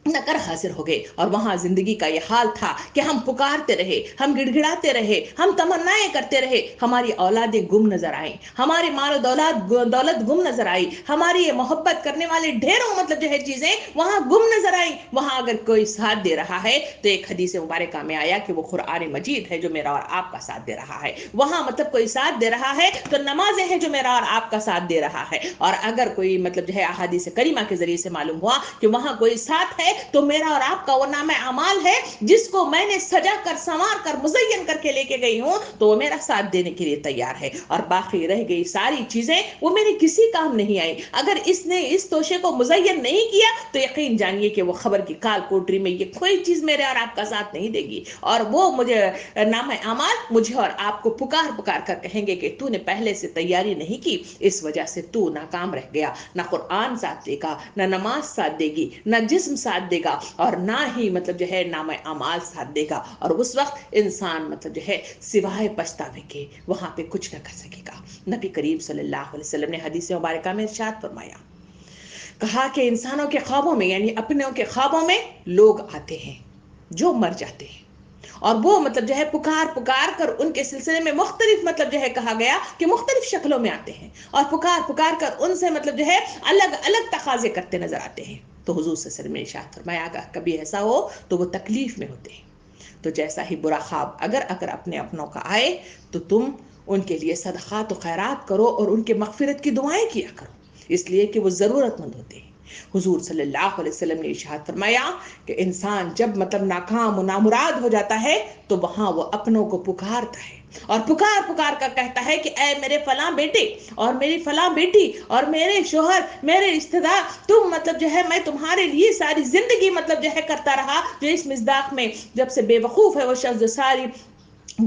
نکر حاضر ہو گئے، اور وہاں زندگی کا یہ حال تھا کہ ہم پکارتے رہے، ہم گڑ گڑاتے رہے، ہم تمنائیں کرتے رہے، ہماری اولادیں گم نظر آئیں، ہمارے مال و دولت گم نظر آئی، ہماری یہ محبت کرنے والے ڈھیروں مطلب جو ہے چیزیں وہاں گم نظر آئیں۔ وہاں اگر کوئی ساتھ دے رہا ہے تو ایک حدیث مبارکہ میں آیا کہ وہ قرآن مجید ہے جو میرا اور آپ کا ساتھ دے رہا ہے۔ وہاں مطلب کوئی ساتھ دے رہا ہے تو نمازیں ہیں جو میرا اور آپ کا ساتھ دے رہا ہے۔ اور اگر کوئی مطلب جو ہے احادیث کریمہ کے ذریعے سے معلوم ہوا کہ وہاں کوئی ساتھ ہے تو میرا اور آپ کا وہ نام اعمال ہے جس کو میں نے سجا کر سنوار کر مزین کر کے لے کے گئی ہوں، تو وہ میرا ساتھ دینے کے لیے تیار ہے، اور باقی رہ گئی ساری چیزیں وہ میرے کسی کام نہیں آئی۔ اگر اس نے اس توشے کو مزین نہیں کیا تو یقین جانیے کہ وہ خبر کی کال کوٹری میں یہ کوئی چیز میرے اور آپ کا ساتھ نہیں دے گی، اور وہ مجھے نام اعمال مجھے اور آپ کو پکار پکار کر کہیں گے کہ تو نے پہلے سے تیاری نہیں کی، اس وجہ سے تو ناکام رہ گیا۔ نہ قرآن ساتھ دے گا، نہ نماز ساتھ دے گی، نہ جسم ساتھ دے گا، اور نہ ہی مطلب جو ہے نام اعمال ساتھ دے گا، اور اس وقت انسان مطلب جو ہے سوائے پچھتاوے کے وہاں پہ کچھ نہ کر سکے گا۔ نبی کریم صلی اللہ علیہ وسلم نے حدیث مبارکہ میں ارشاد فرمایا، کہا کہ انسانوں کے خوابوں میں یعنی اپنوں کے خوابوں میں لوگ آتے ہیں جو مر جاتے ہیں، اور وہ مطلب جو ہے پکار پکار کر ان کے سلسلے میں مختلف مطلب جو ہے کہا گیا کہ مختلف شکلوں میں آتے ہیں، اور پکار پکار کر ان سے مطلب جو ہے الگ الگ تقاضے کرتے نظر آتے ہیں۔ تو حضور صلی اللہ علیہ وسلم نے ارشاد فرمایا اگر کبھی ایسا ہو تو وہ تکلیف میں ہوتے ہیں، تو جیسا ہی برا خواب اگر اپنے اپنوں کا آئے تو تم ان کے لیے صدقات و خیرات کرو اور ان کے مغفرت کی دعائیں کیا کرو، اس لیے کہ وہ ضرورت مند ہوتے ہیں۔ حضور صلی اللہ علیہ وسلم نے ارشاد فرمایا کہ انسان جب مطلب ناکام و نامراد ہو جاتا ہے تو وہاں وہ اپنوں کو پکارتا ہے، اور پکار پکار کر کہتا ہے کہ اے میرے فلاں بیٹے اور میری فلاں بیٹی اور میرے شوہر، میرے رشتہ دار، تم مطلب جو ہے میں تمہارے لیے ساری زندگی مطلب جو ہے کرتا رہا۔ جو اس مصداق میں جب سے بے وقوف ہے وہ شخص جو ساری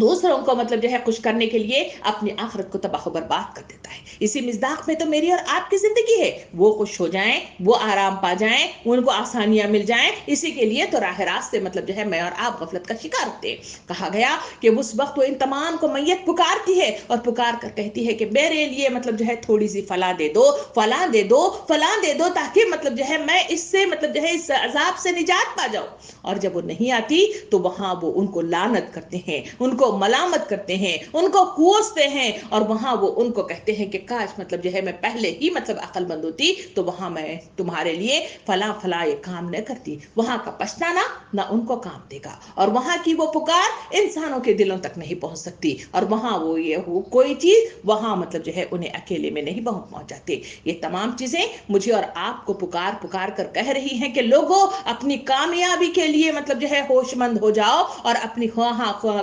دوسروں کو مطلب جو ہے خوش کرنے کے لیے اپنی آخرت کو تباہ و برباد کر دیتا ہے، اسی مصداق میں تو میری اور آپ کی زندگی ہے، وہ خوش ہو جائیں، وہ آرام پا جائیں، ان کو آسانیاں مل جائیں، اسی کے لیے تو راہ راست سے مطلب جو ہے میں اور آپ غفلت کا شکار ہوتے ہیں۔ کہا گیا کہ اس وقت وہ ان تمام کو میت پکارتی ہے اور پکار کر کہتی ہے کہ میرے لیے مطلب جو ہے تھوڑی سی فلاں دے دو، فلاں دے دو، فلاں دے دو، تاکہ مطلب جو ہے میں اس سے مطلب جو ہے اس عذاب سے نجات پا جاؤں۔ اور جب وہ نہیں آتی تو وہاں وہ ان کو لعنت کرتے ہیں، ان کو ملامت کرتے ہیں، ان کو کوستے ہیں، اور وہاں وہ ان کو کہتے ہیں کہ کاش مطلب جو ہے میں پہلے ہی مطلب عقل مند ہوتی تو وہاں میں تمہارے لیے فلاں فلاں یہ کام نہ کرتی۔ وہاں کا پچھتانا نہ ان کو کام دے گا، اور وہاں کی وہ پکار انسانوں کے دلوں تک نہیں پہنچ سکتی، اور وہاں وہ یہ ہو کوئی چیز وہاں مطلب جو ہے انہیں اکیلے میں نہیں پہنچ جاتے۔ یہ تمام چیزیں مجھے اور آپ کو پکار پکار کر کہہ رہی ہیں کہ لوگوں اپنی کامیابی کے لیے مطلب جو ہے ہوش مند ہو جاؤ، اور اپنی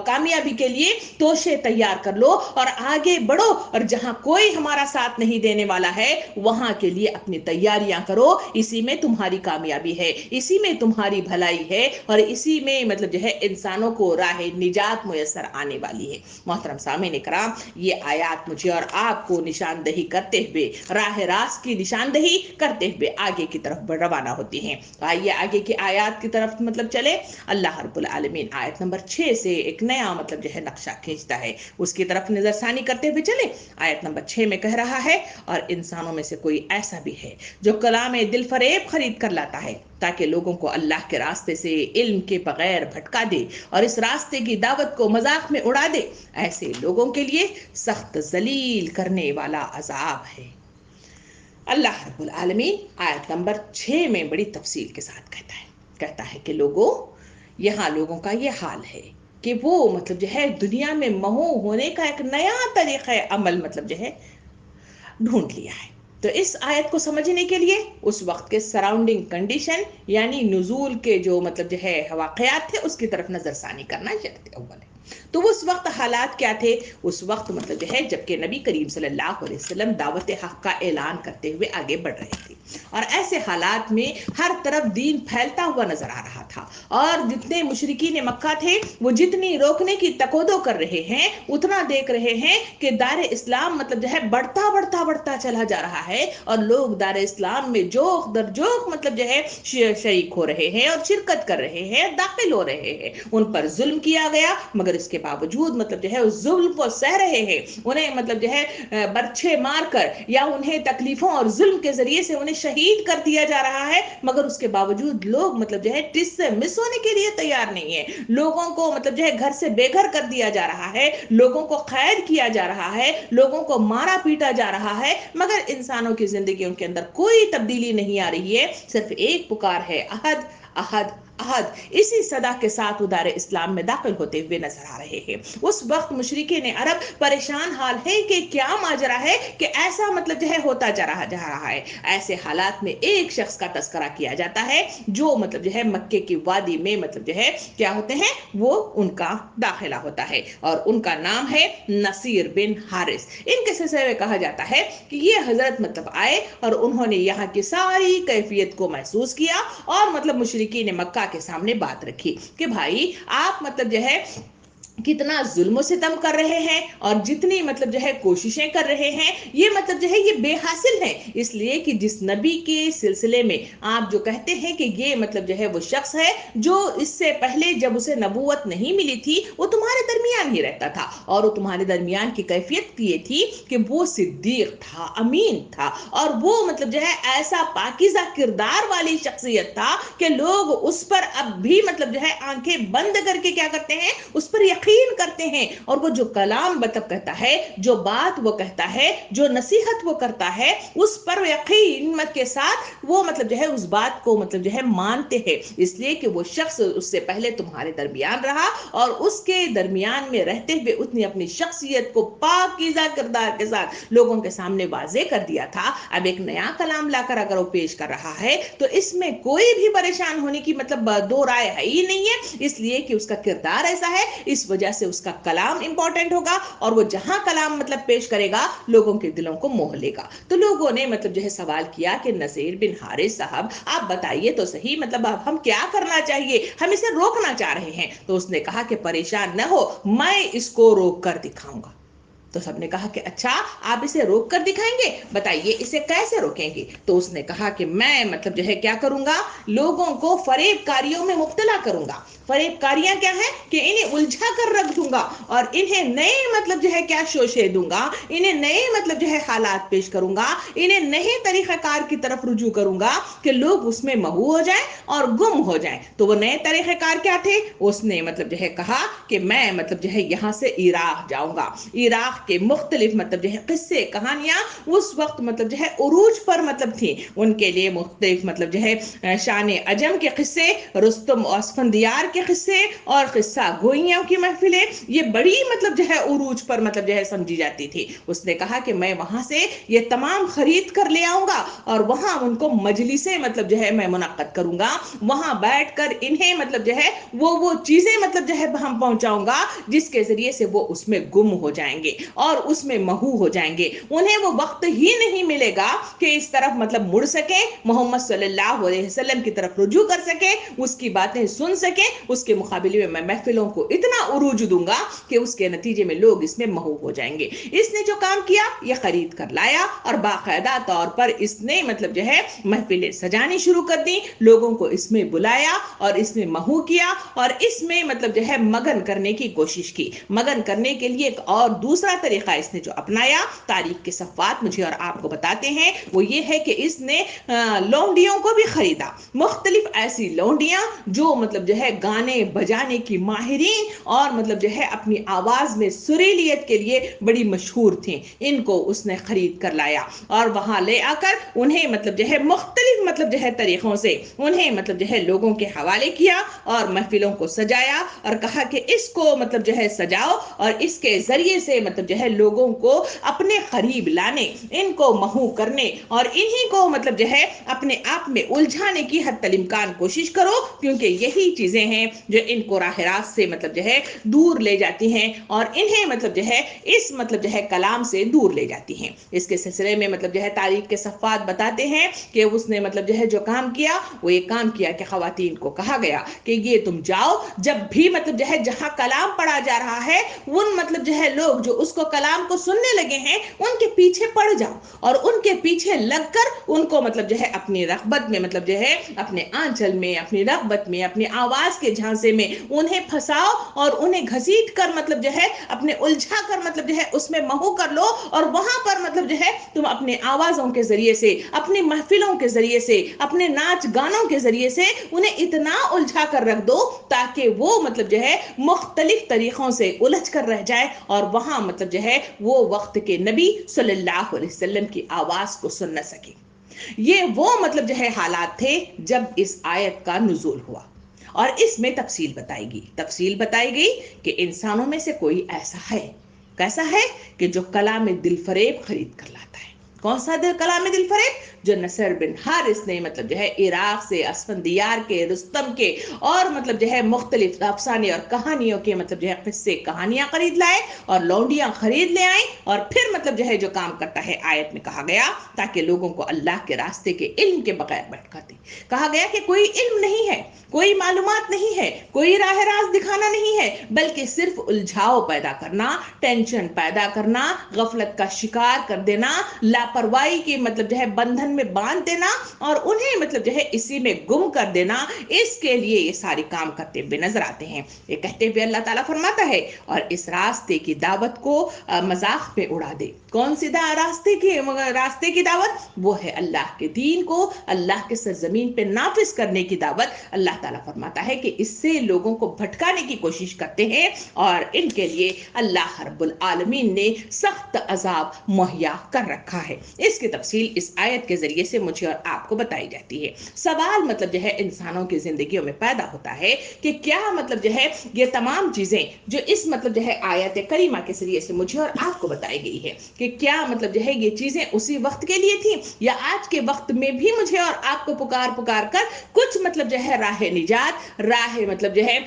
کامیابی کے لیے توشے تیار کر لو اور آگے بڑھو، اور جہاں کوئی ہمارا ساتھ نہیں دینے والا ہے وہاں کے لیے اپنی تیاریاں کرو، اسی میں تمہاری کامیابی ہے، اسی میں تمہاری بھلائی ہے، اور اسی میں مطلب جو ہے انسانوں کو راہ نجات میسر آنے والی ہے۔ محترم سامعین کرام، یہ آیات مجھے اور آپ کو نشاندہی کرتے ہوئے، راہ راست کی نشاندہی کرتے ہوئے آگے کی طرف روانہ ہوتی ہیں۔ آئیے آگے کی آیات کی طرف مطلب چلے۔ اللہ رب العالمین آیت نمبر 6 سے ایک نیا مطلب جو ہے نقشہ کھینچتا ہے، اس کی طرف نظر ثانی کرتے ہوئے چلے۔ آیت نمبر 6 میں کہہ رہا ہے، اور انسانوں میں سے کوئی ایسا بھی ہے جو کلام دل فریب خرید کر لاتا ہے تاکہ لوگوں کو اللہ کے راستے سے علم کے بغیر بھٹکا دے اور اس راستے کی دعوت کو مذاق میں اڑا دے، ایسے لوگوں کے لیے سخت ذلیل کرنے والا عذاب ہے۔ اللہ رب العالمین آیت نمبر 6 میں بڑی تفصیل کے ساتھ کہتا ہے کہ لوگوں، یہاں لوگوں کا یہ حال ہے کہ وہ مطلب جو ہے دنیا میں محو ہونے کا ایک نیا طریقہ عمل مطلب جو ہے ڈھونڈ لیا ہے۔ تو اس آیت کو سمجھنے کے لیے اس وقت کے سراؤنڈنگ کنڈیشن یعنی نزول کے جو مطلب جو ہے واقعات تھے اس کی طرف نظر ثانی کرنا شرط اول ہے۔ تو اس وقت حالات کیا تھے؟ اس وقت مطلب جو ہے جبکہ نبی کریم صلی اللہ علیہ وسلم دعوت حق کا اعلان کرتے ہوئے آگے بڑھ رہے تھے، اور ایسے حالات میں ہر طرف دین پھیلتا ہوا نظر آ رہا تھا، اور جتنے مشرکین مکہ تھے وہ جتنی روکنے کی تکودو کر رہے ہیں اتنا دیکھ رہے ہیں کہ دار اسلام مطلب جو ہے بڑھتا چلا جا رہا ہے، اور لوگ دار اسلام میں جوخ در جوخ مطلب جو ہے شریک ہو رہے ہیں اور شرکت کر رہے ہیں، داخل ہو رہے ہیں۔ ان پر ظلم کیا گیا مگر اس کے باوجود مطلب جو ہے اس ظلم کو سہ رہے ہیں، انہیں مطلب جو ہے برچھے مار کر یا انہیں تکلیفوں اور ظلم کے ذریعے سے انہیں شہید کر دیا جا رہا ہے، مگر اس کے باوجود لوگ مطلب جو ہے ٹس سے مس ہونے کے لیے تیار نہیں ہے۔ لوگوں کو مطلب جو ہے گھر سے بے گھر کر دیا جا رہا ہے، لوگوں کو قید کیا جا رہا ہے، لوگوں کو مارا پیٹا جا رہا ہے، مگر انسانوں کی زندگیوں کے اندر کوئی تبدیلی نہیں آ رہی ہے۔ صرف ایک پکار ہے، احد احد احد۔ اسی صدا کے ساتھ دار اسلام میں داخل ہوتے ہوئے نظر آ رہے ہیں۔ اس وقت مشرکین عرب پریشان حال ہے کہ کیا ماجرا ہے کہ ایسا مطلب جو ہے ہوتا جا رہا ہے۔ ایسے حالات میں ایک شخص کا تذکرہ کیا جاتا ہے جو مطلب جو ہے مکے کی وادی میں مطلب جو ہے کیا ہوتے ہیں، وہ ان کا داخلہ ہوتا ہے، اور ان کا نام ہے نصیر بن حارث۔ ان کے سلسلے میں کہا جاتا ہے کہ یہ حضرت مطلب آئے اور انہوں نے یہاں کی ساری کیفیت کو محسوس کیا، اور مطلب مشرکین مکہ کے سامنے بات رکھی کہ بھائی آپ مطلب جو ہے کتنا ظلم و ستم کر رہے ہیں، اور جتنی مطلب جو ہے کوششیں کر رہے ہیں یہ مطلب جو ہے یہ بے حاصل ہیں، اس لیے کہ جس نبی کے سلسلے میں آپ جو کہتے ہیں کہ یہ مطلب جو ہے وہ شخص ہے جو اس سے پہلے جب اسے نبوت نہیں ملی تھی وہ تمہارے درمیان ہی رہتا تھا، اور وہ تمہارے درمیان کی کیفیت یہ تھی کہ وہ صدیق تھا، امین تھا، اور وہ مطلب جو ہے ایسا پاکیزہ کردار والی شخصیت تھا کہ لوگ اس پر اب بھی مطلب جو ہے آنکھیں بند کر کے کیا کرتے ہیں، اس پر یقین کرتے ہیں، اور وہ جو کلام مطلب کہتا ہے، جو بات وہ کہتا ہے، جو نصیحت وہ کرتا ہے، اس پر یقین کے ساتھ وہ مطلب جو ہے اس بات کو مطلب جو ہے مانتے ہیں، اس لیے کہ وہ شخص اس سے پہلے تمہارے درمیان رہا، اور اس کے درمیان میں رہتے ہوئے اس نے اپنی شخصیت کو پاکیزہ کردار کے ساتھ لوگوں کے سامنے واضح کر دیا تھا۔ اب ایک نیا کلام لا کر اگر وہ پیش کر رہا ہے تو اس میں کوئی بھی پریشان ہونے کی مطلب دو رائے ہے ہی نہیں ہے، اس لیے کہ اس کا کردار ایسا ہے، اس وجہ سے اس کا کلام امپورٹنٹ ہوگا، اور وہ جہاں کلام مطلب پیش کرے گا لوگوں کے دلوں کو موہ لے گا۔ تو لوگوں نے مطلب جو ہے سوال کیا کہ نصیر بن حارث صاحب آپ بتائیے تو صحیح، مطلب ہم کیا کرنا چاہیے، ہم اسے روکنا چاہ رہے ہیں۔ تو اس نے کہا کہ پریشان نہ ہو، میں اس کو روک کر دکھاؤں گا۔ تو سب نے کہا کہ اچھا آپ اسے روک کر دکھائیں گے، بتائیے اسے کیسے روکیں گے؟ تو اس نے کہا کہ میں مطلب جو ہے کیا کروں گا، لوگوں کو فریب کاریوں میں مبتلا کروں گا۔ فریب کاریاں کیا ہیں کہ انہیں الجھا کر رکھ دوں گا، اور انہیں نئے مطلب جو ہے کیا شوشے دوں گا، انہیں نئے مطلب جو ہے حالات پیش کروں گا، انہیں نئے طریقہ کار کی طرف رجوع کروں گا کہ لوگ اس میں محو ہو جائیں اور گم ہو جائیں۔ تو وہ نئے طریقہ کار کیا تھے؟ اس نے مطلب جو ہے کہا کہ میں مطلب جو ہے یہاں سے عراق جاؤں گا۔ عراق کے مختلف مطلب جو ہے قصے کہانیاں اس وقت مطلب جو ہے عروج پر مطلب تھی، ان کے لیے مختلف مطلب جو ہے شان عجم کے قصے، رستم و اسفندیار کے قصے اور قصہ گوئیوں کی محفلیں یہ بڑی مطلب جو ہے عروج پر مطلب جو ہے سمجھی جاتی تھی۔ اس نے کہا کہ میں وہاں سے یہ تمام خرید کر لے آؤں گا، اور وہاں ان کو مجلسیں مطلب جو ہے میں منعقد کروں گا، وہاں بیٹھ کر انہیں مطلب جو ہے وہ چیزیں مطلب جو ہے ہم پہنچاؤں گا جس کے ذریعے سے وہ اس میں گم ہو جائیں گے اور اس میں محو ہو جائیں گے، انہیں وہ وقت ہی نہیں ملے گا کہ اس طرف مطلب مڑ سکے، محمد صلی اللہ علیہ وسلم کی طرف رجوع کر سکے، اس کی باتیں سن سکے۔ اس کے مقابلے میں محفلوں کو اتنا عروج دوں گا کہ اس کے نتیجے میں لوگ اس میں محو ہو جائیں گے۔ اس نے جو کام کیا یہ خرید کر لایا، اور باقاعدہ طور پر اس نے مطلب جو ہے محفلیں سجانی شروع کر دی، لوگوں کو اس میں بلایا اور اس میں محو کیا، اور اس میں مطلب جو ہے مگن کرنے کی کوشش کی۔ مگن کرنے کے لیے ایک اور دوسرا طریقہ اس نے جو اپنایا تاریخ کے صفحات مجھے اور آپ کو بتاتے ہیں وہ یہ ہے کہ اس نے لونڈیوں کو بھی خریدا، مختلف ایسی لونڈیاں جو مطلب جو ہے گانے بجانے کی ماہرین اور مطلب جو ہے اپنی آواز میں سریلیت کے لیے بڑی مشہور تھیں، ان کو اس نے خرید کر لایا اور وہاں لے آ کر انہیں مطلب جو ہے مختلف مطلب جو ہے طریقوں سے انہیں مطلب جو ہے لوگوں کے حوالے کیا اور محفلوں کو سجایا اور کہا کہ اس کو مطلب جو ہے سجاؤ اور اس کے ذریعے سے مطلب جو ہے لوگوں کو اپنے قریب لانے، ان کو محو کرنے اور انہی کو مطلب جو ہے اپنے آپ میں الجھانے کی حد الامکان کوشش کرو، کیونکہ یہی چیزیں ہیں جو ان کو راہ راست سے مطلب جو ہے دور لے جاتی ہیں اور انہیں مطلب جو ہے اس مطلب جو ہے کلام سے دور لے جاتی ہیں۔ اس کے سلسلے میں مطلب جو ہے تاریخ کے صفحات بتاتے ہیں کہ اس نے مطلب جو ہے جو کام کیا وہ یہ کام کیا کہ خواتین کو کہا گیا کہ یہ تم جاؤ، جب بھی مطلب جو ہے جہاں کلام پڑھا جا رہا ہے ان مطلب جو ہے لوگ جو اس کو کلام کو سننے لگے ہیں ان کے پیچھے پڑ جاؤ اور ان کے پیچھے لگ کر ان کو مطلب جو ہے اپنی رغبت میں مطلب جو ہے اپنے آنچل میں، اپنی رغبت میں، اپنی آواز کے جھانسے میں انہیں پھنساؤ اور انہیں گھسیٹ کر مطلب جو ہے اپنے الجھا کر مطلب جو ہے اس میں محو کر لو اور وہاں پر مطلب جو ہے تم اپنے آوازوں کے ذریعے سے، اپنی محفلوں کے ذریعے سے، اپنے ناچ گانوں کے ذریعے سے انہیں اتنا الجھا کر رکھ دو تاکہ وہ مطلب جو ہے مختلف طریقوں سے الجھ کر رہ جائے اور وہاں مطلب جو ہے وہ وقت کے نبی صلی اللہ علیہ وسلم کی آواز کو سن نہ سکے۔ یہ وہ مطلب جو ہے حالات تھے جب اس آیت کا نزول ہوا اور اس میں تفصیل بتائی گئی کہ انسانوں میں سے کوئی ایسا ہے، کیسا ہے کہ جو کلام دل فریب خرید کر لاتا ہے۔ کون سا کلام دل فریب؟ جو نصر بن حارث نے مطلب جو ہے عراق سے اسفندیار کے، رستم کے اور مطلب جو ہے مختلف افسانے اور کہانیوں کے مطلب جو ہے قصے کہانیاں خرید لائے اور لونڈیاں خرید لے آئیں اور پھر مطلب جو ہے جو کام کرتا ہے آیت میں کہا گیا تاکہ لوگوں کو اللہ کے راستے کے علم کے بغیر بھٹکاتے۔ کہا گیا کہ کوئی علم نہیں ہے، کوئی معلومات نہیں ہے، کوئی راہ راست دکھانا نہیں ہے، بلکہ صرف الجھاؤ پیدا کرنا، ٹینشن پیدا کرنا، غفلت کا شکار کر دینا، لاپرواہی کی مطلب جو ہے بندھن میں باندھ دینا اور انہیں مطلب جو ہے اسی میں گم کر دینا، اس کے لیے یہ سارے کام کرتے ہوئے نظر آتے ہیں۔ یہ کہتے ہوئے اللہ تعالیٰ فرماتا ہے اور اس راستے کی دعوت کو مذاق میں اڑا دے۔ کون سی راستے کی دعوت؟ وہ ہے اللہ کے دین کو اللہ کے سرزمین پہ نافذ کرنے کی دعوت۔ اللہ تعالیٰ فرماتا ہے کہ اس سے لوگوں کو بھٹکانے کی کوشش کرتے ہیں اور ان کے لیے اللہ رب العالمین نے سخت عذاب مہیا کر رکھا ہے۔ اس کی تفصیل اس آیت کے ذریعے سے مجھے اور آپ کو بتائی جاتی ہے۔ سوال مطلب جو ہے انسانوں کی زندگیوں میں پیدا ہوتا ہے کہ کیا مطلب جو ہے یہ تمام چیزیں جو اس مطلب جو ہے آیت کریمہ کے ذریعے سے مجھے اور آپ کو بتائی گئی ہے کہ کیا مطلب جو ہے یہ چیزیں اسی وقت کے لیے تھیں یا آج کے وقت میں بھی مجھے اور آپ کو پکار کر کچھ مطلب جو ہے راہ نجات، راہ مطلب جو ہے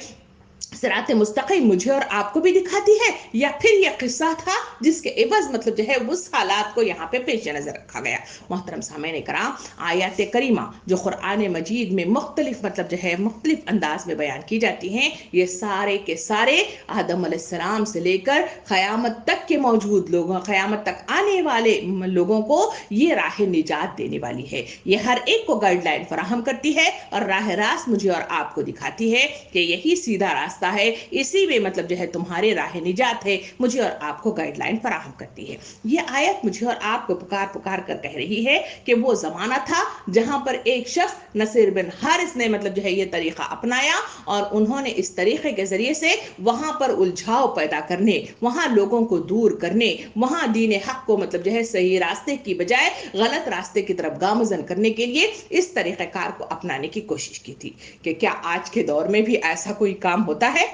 صراط مستقیم مجھے اور آپ کو بھی دکھاتی ہے، یا پھر یہ قصہ تھا جس کے عوض مطلب جو ہے اس حالات کو یہاں پہ پیش نظر رکھا گیا۔ محترم سامعین کرام، آیات کریمہ جو قرآن مجید میں مختلف مطلب جو ہے مختلف انداز میں بیان کی جاتی ہیں، یہ سارے کے سارے آدم علیہ السلام سے لے کر قیامت تک کے موجود لوگوں، قیامت تک آنے والے لوگوں کو یہ راہ نجات دینے والی ہے۔ یہ ہر ایک کو گائیڈ لائن فراہم کرتی ہے اور راہ راست مجھے اور آپ کو دکھاتی ہے کہ یہی سیدھا راستہ ہے، اسی میں مطلب جو ہے تمہارے راہ نجات ہے، مجھے اور آپ کو گائیڈ لائن فراہم کرتی ہے۔ یہ آیت مجھے اور آپ کو پکار کر کہہ رہی ہے کہ وہ زمانہ تھا جہاں پر ایک شخص نصر بن حارث نے مطلب جو ہے یہ طریقہ اپنایا اور انہوں نے اس طریقے کے ذریعے سے وہاں پر الجھاؤ پیدا کرنے، وہاں لوگوں کو دور کرنے، وہاں دین حق کو مطلب جو ہے صحیح راستے کی بجائے غلط راستے کی طرف گامزن کرنے کے لیے اس طریقہ کار کو اپنانے کی کوشش کی تھی۔ کہ کیا آج کے دور میں بھی ایسا کوئی کام ہوتا ہے؟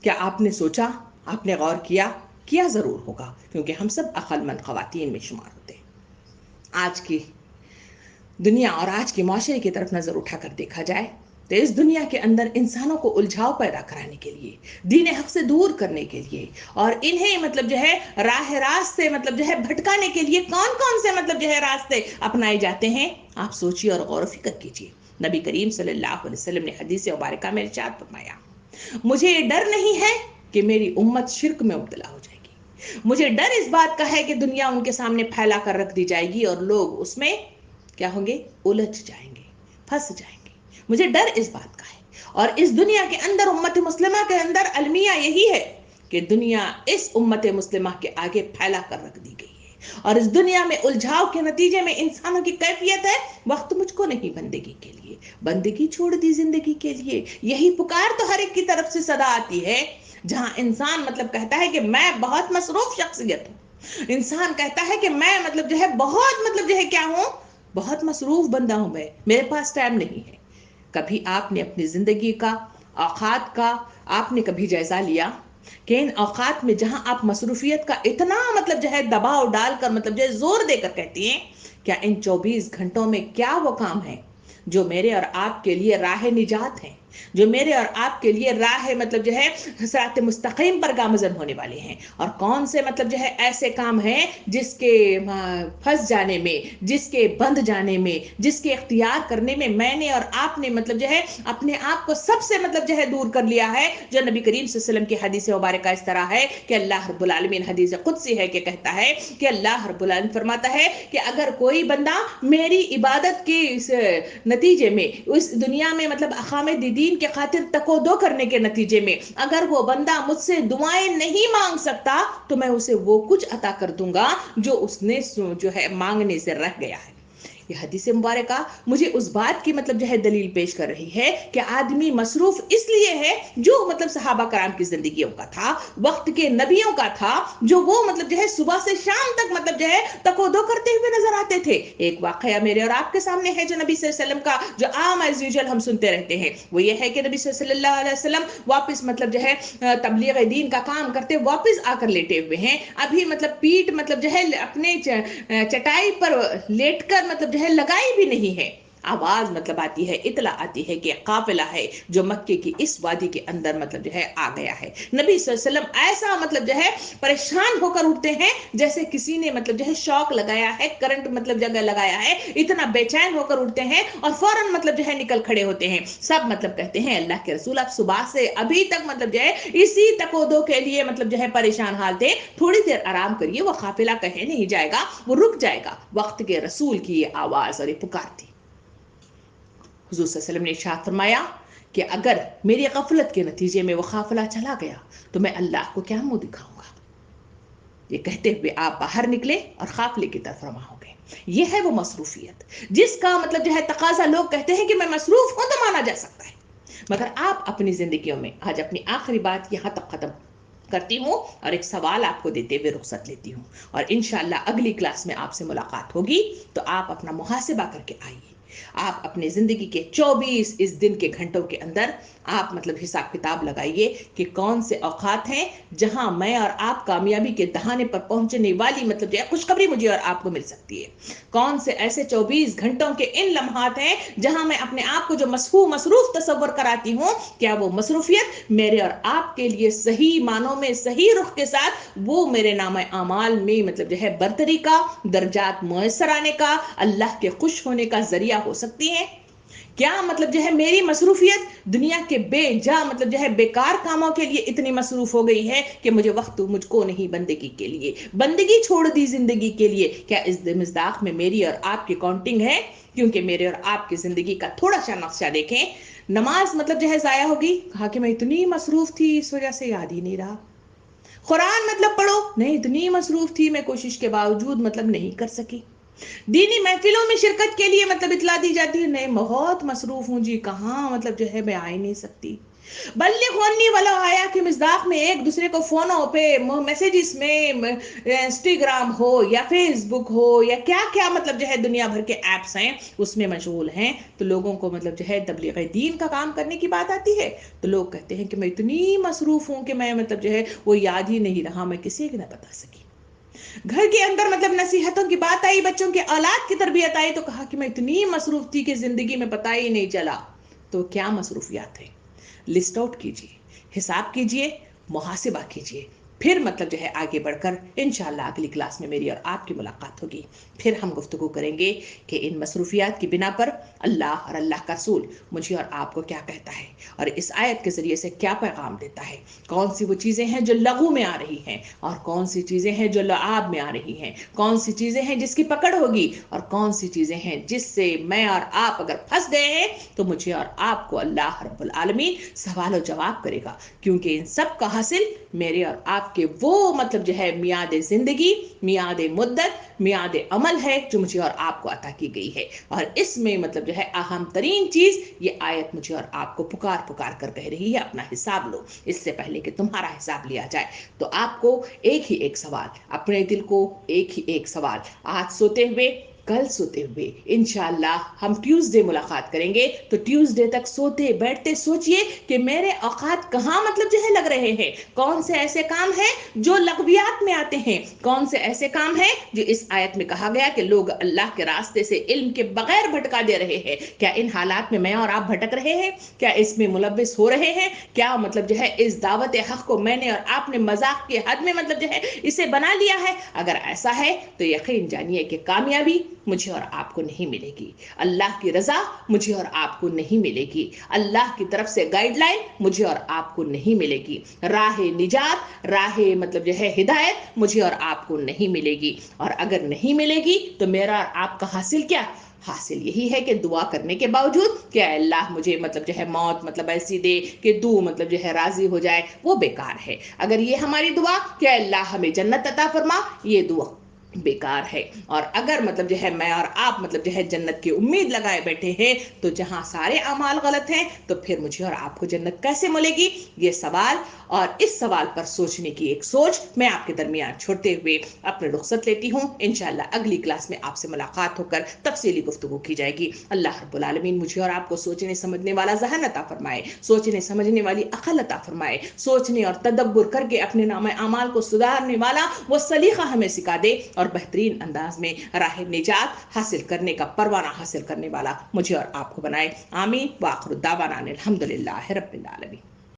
کیا آپ نے سوچا؟ آپ نے غور کیا ضرور ہوگا، کیونکہ ہم سب عقل مند خواتین میں شمار ہوتے ہیں۔ آج کی دنیا اور آج کے معاشرے کی طرف نظر اٹھا کر دیکھا جائے تو اس دنیا کے اندر انسانوں کو الجھاؤ پیدا کرانے کے لیے، دین حق سے دور کرنے کے لیے اور انہیں مطلب جو ہے راہ راست سے مطلب جو ہے بھٹکانے کے لیے کون سے مطلب جو ہے راستے اپنائے جاتے ہیں، آپ سوچیے اور غور و فکر کیجیے۔ نبی کریم صلی اللہ علیہ وسلم نے حدیث مبارکہ میں ارشاد فرمایا، مجھے ڈر نہیں ہے کہ میری امت شرک میں مبتلا ہو جائے گی، مجھے ڈر اس بات کا ہے کہ دنیا ان کے سامنے پھیلا کر رکھ دی جائے گی اور لوگ اس میں کیا ہوں گے؟ الجھ جائیں گے، پھنس جائیں گے۔ مجھے ڈر اس بات کا ہے اور اس دنیا کے اندر امت مسلمہ کے اندر المیہ یہی ہے کہ دنیا اس امت مسلمہ کے آگے پھیلا کر رکھ دی گئی ہے، اور اس دنیا میں الجھاؤ کے نتیجے میں انسانوں کی کیفیت ہے وقت مجھ کو نہیں بندگی کے لیے، بندگی چھوڑ دی زندگی کے لیے۔ یہی پکار تو ہر ایک کی طرف سے صدا آتی ہے، جہاں انسان مطلب کہتا ہے کہ میں بہت مصروف شخصیت ہوں، انسان کہتا ہے کہ میں مطلب جو ہے بہت مطلب جو ہے کیا ہوں، بہت مصروف بندہ ہوں، میں میرے پاس ٹائم نہیں ہے۔ کبھی آپ نے اپنی زندگی کا، اوقات کا آپ نے کبھی جائزہ لیا کہ ان اوقات میں جہاں آپ مصروفیت کا اتنا مطلب جو ہے دباؤ ڈال کر مطلب جو ہے زور دے کر کہتی ہیں، کیا ان 24 گھنٹوں میں کیا وہ کام ہے جو میرے اور آپ کے لیے راہ نجات ہیں، جو میرے اور آپ کے لیے راہ مطلب جو ہے صراط مستقیم پر گامزن ہونے والے ہیں، اور کون سے مطلب جو ہے ایسے کام ہیں جس کے پھنس جانے میں، جس کے بند جانے میں، جس کے اختیار کرنے میں میں نے اور آپ نے مطلب جو ہے اپنے آپ کو سب سے مطلب جو ہے دور کر لیا ہے۔ جو نبی کریم صلی اللہ علیہ وسلم کی حدیث مبارکہ اس طرح ہے کہ اللہ رب العالمین حدیث قدسی ہے کہ کہتا ہے کہ اللہ رب العالمین فرماتا ہے کہ اگر کوئی بندہ میری عبادت کے اس نتیجے میں، اس دنیا میں مطلب اقامت دین کے خاطر تکو دو کرنے کے نتیجے میں اگر وہ بندہ مجھ سے دعائیں نہیں مانگ سکتا تو میں اسے وہ کچھ عطا کر دوں گا جو اس نے جو ہے مانگنے سے رہ گیا ہے۔ یہ حدیث مبارکہ مجھے اس بات کی مطلب جو ہے دلیل پیش کر رہی ہے کہ آدمی مصروف اس لیے ہے جو مطلب صحابہ کرام کی زندگیوں کا تھا، وقت کے نبیوں کا تھا، جو وہ مطلب جو ہے صبح سے شام تک مطلب جو ہے تکودو کرتے ہوئے نظر آتے تھے۔ ایک واقعہ میرے اور آپ کے سامنے ہے جو نبی صلی اللہ علیہ وسلم کا جو عام ایز یوزول ہم سنتے رہتے ہیں، وہ یہ ہے کہ نبی صلی اللہ علیہ وسلم واپس مطلب جو ہے تبلیغ دین کا کام کرتے واپس آ کر لیٹے ہوئے ہیں، ابھی مطلب پیٹ مطلب جو ہے اپنے چٹائی پر لیٹ کر مطلب جو ہے لگائی بھی نہیں ہے، آواز مطلب آتی ہے، اطلاع آتی ہے کہ قافلہ ہے جو مکے کی اس وادی کے اندر مطلب جو ہے آ گیا ہے۔ نبی صلی اللہ علیہ وسلم ایسا مطلب جو ہے پریشان ہو کر اٹھتے ہیں جیسے کسی نے مطلب جو ہے شوق لگایا ہے، کرنٹ مطلب جگہ لگایا ہے، اتنا بے چین ہو کر اٹھتے ہیں اور فوراً مطلب جو ہے نکل کھڑے ہوتے ہیں۔ سب مطلب کہتے ہیں اللہ کے رسول آپ صبح سے ابھی تک مطلب جو ہے اسی تکودو کے لیے مطلب جو ہے پریشان حال تھے، تھوڑی دیر آرام کریے، وہ قافلہ کہیں نہیں جائے گا، وہ رک جائے گا۔ وقت کے رسول کی یہ آواز اور یہ پکار تھی۔ حضور صلی اللہ علیہ وسلم نے ارشاد فرمایا کہ اگر میری غفلت کے نتیجے میں وہ قافلہ چلا گیا تو میں اللہ کو کیا منہ دکھاؤں گا۔ یہ کہتے ہوئے آپ باہر نکلے اور قافلے کی طرف رواں ہو گئے۔ یہ ہے وہ مصروفیت جس کا مطلب جو ہے تقاضا لوگ کہتے ہیں کہ میں مصروف ہوں تو مانا جا سکتا ہے، مگر آپ اپنی زندگیوں میں آج اپنی آخری بات یہاں تک ختم کرتی ہوں اور ایک سوال آپ کو دیتے ہوئے رخصت لیتی ہوں، اور انشاءاللہ اگلی کلاس میں آپ سے ملاقات ہوگی تو آپ اپنا محاسبہ کر کے آئیے۔ آپ اپنے زندگی کے 24 اس دن کے گھنٹوں کے اندر آپ مطلب حساب کتاب لگائیے کہ کون سے اوقات ہیں جہاں میں اور آپ کامیابی کے دہانے پر پہنچنے والی مطلب جو ہے خوشخبری مجھے اور آپ کو مل سکتی ہے، کون سے ایسے 24 گھنٹوں کے ان لمحات ہیں جہاں میں اپنے آپ کو جو مصروف تصور کراتی ہوں، کیا وہ مصروفیت میرے اور آپ کے لیے صحیح معنوں میں صحیح رخ کے ساتھ وہ میرے نامہ اعمال میں مطلب جو ہے برتری کا، درجات میسر آنے کا، اللہ کے خوش ہونے کا ذریعہ ہو سکتی ہیں؟ کیا مطلب جو ہے میری مصروفیت دنیا کے بے جا مطلب جو ہے بیکار کاموں کے لیے اتنی مصروف ہو گئی ہے کہ مجھے وقت مجھ کو نہیں بندگی کے لیے، بندگی چھوڑ دی زندگی کے لیے؟ کیا اس مصداق میں میری اور آپ کی کاؤنٹنگ ہے؟ کیونکہ میرے اور آپ کی زندگی کا تھوڑا سا نقشہ دیکھیں، نماز مطلب جو ہے ضائع ہوگی، کہا کہ میں اتنی مصروف تھی اس وجہ سے یاد ہی نہیں رہا۔ قرآن مطلب پڑھو، نہیں اتنی مصروف تھی میں کوشش کے باوجود مطلب نہیں کر سکی۔ دینی محفلوں میں شرکت کے لیے مطلب اطلاع دی جاتی ہے، نہیں بہت مصروف ہوں جی، کہاں مطلب جو ہے میں آ ہی نہیں سکتی۔ بلغ عنی ولو آیا کے مصداق میں ایک دوسرے کو فونوں پہ میسیجز میں انسٹاگرام ہو یا فیس بک ہو یا کیا کیا مطلب جو ہے دنیا بھر کے ایپس ہیں اس میں مشغول ہیں، تو لوگوں کو مطلب جو ہے تبلیغ دین کا کام کرنے کی بات آتی ہے تو لوگ کہتے ہیں کہ میں اتنی مصروف ہوں کہ میں مطلب جو ہے وہ یاد ہی نہیں رہا، میں کسی کو نہ بتا سکی۔ گھر کے اندر مطلب نصیحتوں کی بات آئی، بچوں کے اولاد کی تربیت آئی تو کہا کہ میں اتنی مصروف تھی کہ زندگی میں پتہ ہی نہیں چلا۔ تو کیا مصروفیات ہیں؟ لسٹ آؤٹ کیجئے، حساب کیجئے، محاسبہ کیجئے، پھر مطلب جو ہے آگے بڑھ کر انشاءاللہ اگلی کلاس میں میری اور آپ کی ملاقات ہوگی. پھر ہم گفتگو کریں گے کہ ان مصروفیات کی بنا پر اللہ اور اللہ کا رسول مجھے اور آپ کو کیا کہتا ہے اور اس آیت کے ذریعے سے کیا پیغام دیتا ہے. کون سی وہ چیزیں ہیں جو لغو میں آ رہی ہیں اور کون سی چیزیں ہیں جو لعاب میں آ رہی ہیں. کون سی چیزیں ہیں جس کی پکڑ ہوگی اور کون سی چیزیں ہیں جس سے میں اور آپ اگر پھنس گئے ہیں تو مجھے اور آپ کو اللہ رب العالمین سوال و جواب کرے گا. کیونکہ ان سب کا حاصل میرے اور آپ کے وہ مطلب جو ہے میعاد زندگی، میعاد مدت، میعاد عمل ہے جو مجھے اور آپ کو عطا کی گئی ہے. اور اس میں مطلب جو ہے اہم ترین چیز یہ آیت مجھے اور آپ کو پکار پکار کر کہہ رہی ہے اپنا حساب لو اس سے پہلے کہ تمہارا حساب لیا جائے. تو آپ کو ایک ہی ایک سوال، اپنے دل کو ایک ہی ایک سوال، آج سوتے ہوئے، کل سوتے ہوئے انشاءاللہ ہم ٹیوزڈے ملاقات کریں گے تو ٹیوزڈے تک سوتے بیٹھتے سوچئے کہ میرے اوقات کہاں مطلب جو ہے لگ رہے ہیں. کون سے ایسے کام ہیں جو لغویات میں آتے ہیں، کون سے ایسے کام ہیں جو اس آیت میں کہا گیا کہ لوگ اللہ کے راستے سے علم کے بغیر بھٹکا دے رہے ہیں. کیا ان حالات میں اور آپ بھٹک رہے ہیں؟ کیا اس میں ملبس ہو رہے ہیں؟ کیا مطلب جو ہے اس دعوت حق کو میں نے اور آپ نے مذاق کے حد میں مطلب جو ہے اسے بنا لیا ہے؟ اگر ایسا ہے تو یقین جانیے کہ کامیابی مجھے اور آپ کو نہیں ملے گی، اللہ کی رضا مجھے اور آپ کو نہیں ملے گی، اللہ کی طرف سے گائیڈ لائن مجھے اور آپ کو نہیں ملے گی، راہ نجات، راہ مطلب جو ہے ہدایت مجھے اور آپ کو نہیں ملے گی. اور اگر نہیں ملے گی تو میرا اور آپ کا حاصل کیا؟ حاصل یہی ہے کہ دعا کرنے کے باوجود کہ اللہ مجھے مطلب جو ہے موت مطلب ایسی دے کہ تو مطلب جو ہے راضی ہو جائے، وہ بیکار ہے. اگر یہ ہماری دعا کہ اللہ ہمیں جنت عطا فرما، یہ دعا بیکار ہے. اور اگر مطلب جو ہے میں اور آپ مطلب جو ہے جنت کی امید لگائے بیٹھے ہیں تو جہاں سارے اعمال غلط ہیں تو پھر مجھے اور آپ کو جنت کیسے ملے گی؟ یہ سوال اور اس سوال پر سوچنے کی ایک سوچ میں آپ کے درمیان چھوڑتے ہوئے اپنے رخصت لیتی ہوں. انشاءاللہ اگلی کلاس میں آپ سے ملاقات ہو کر تفصیلی گفتگو کی جائے گی. اللہ رب العالمین مجھے اور آپ کو سوچنے سمجھنے والا ذہن عطا فرمائے، سوچنے سمجھنے والی عقل عطا فرمائے، سوچنے اور تدبر کر کے اپنے نام اعمال کو سدھارنے والا وہ سلیقہ ہمیں سکھا دے اور بہترین انداز میں راہ نجات حاصل کرنے کا پروانہ حاصل کرنے والا مجھے اور آپ کو بنائے. آمین. وآخر دعوانا الحمدللہ رب العالمین.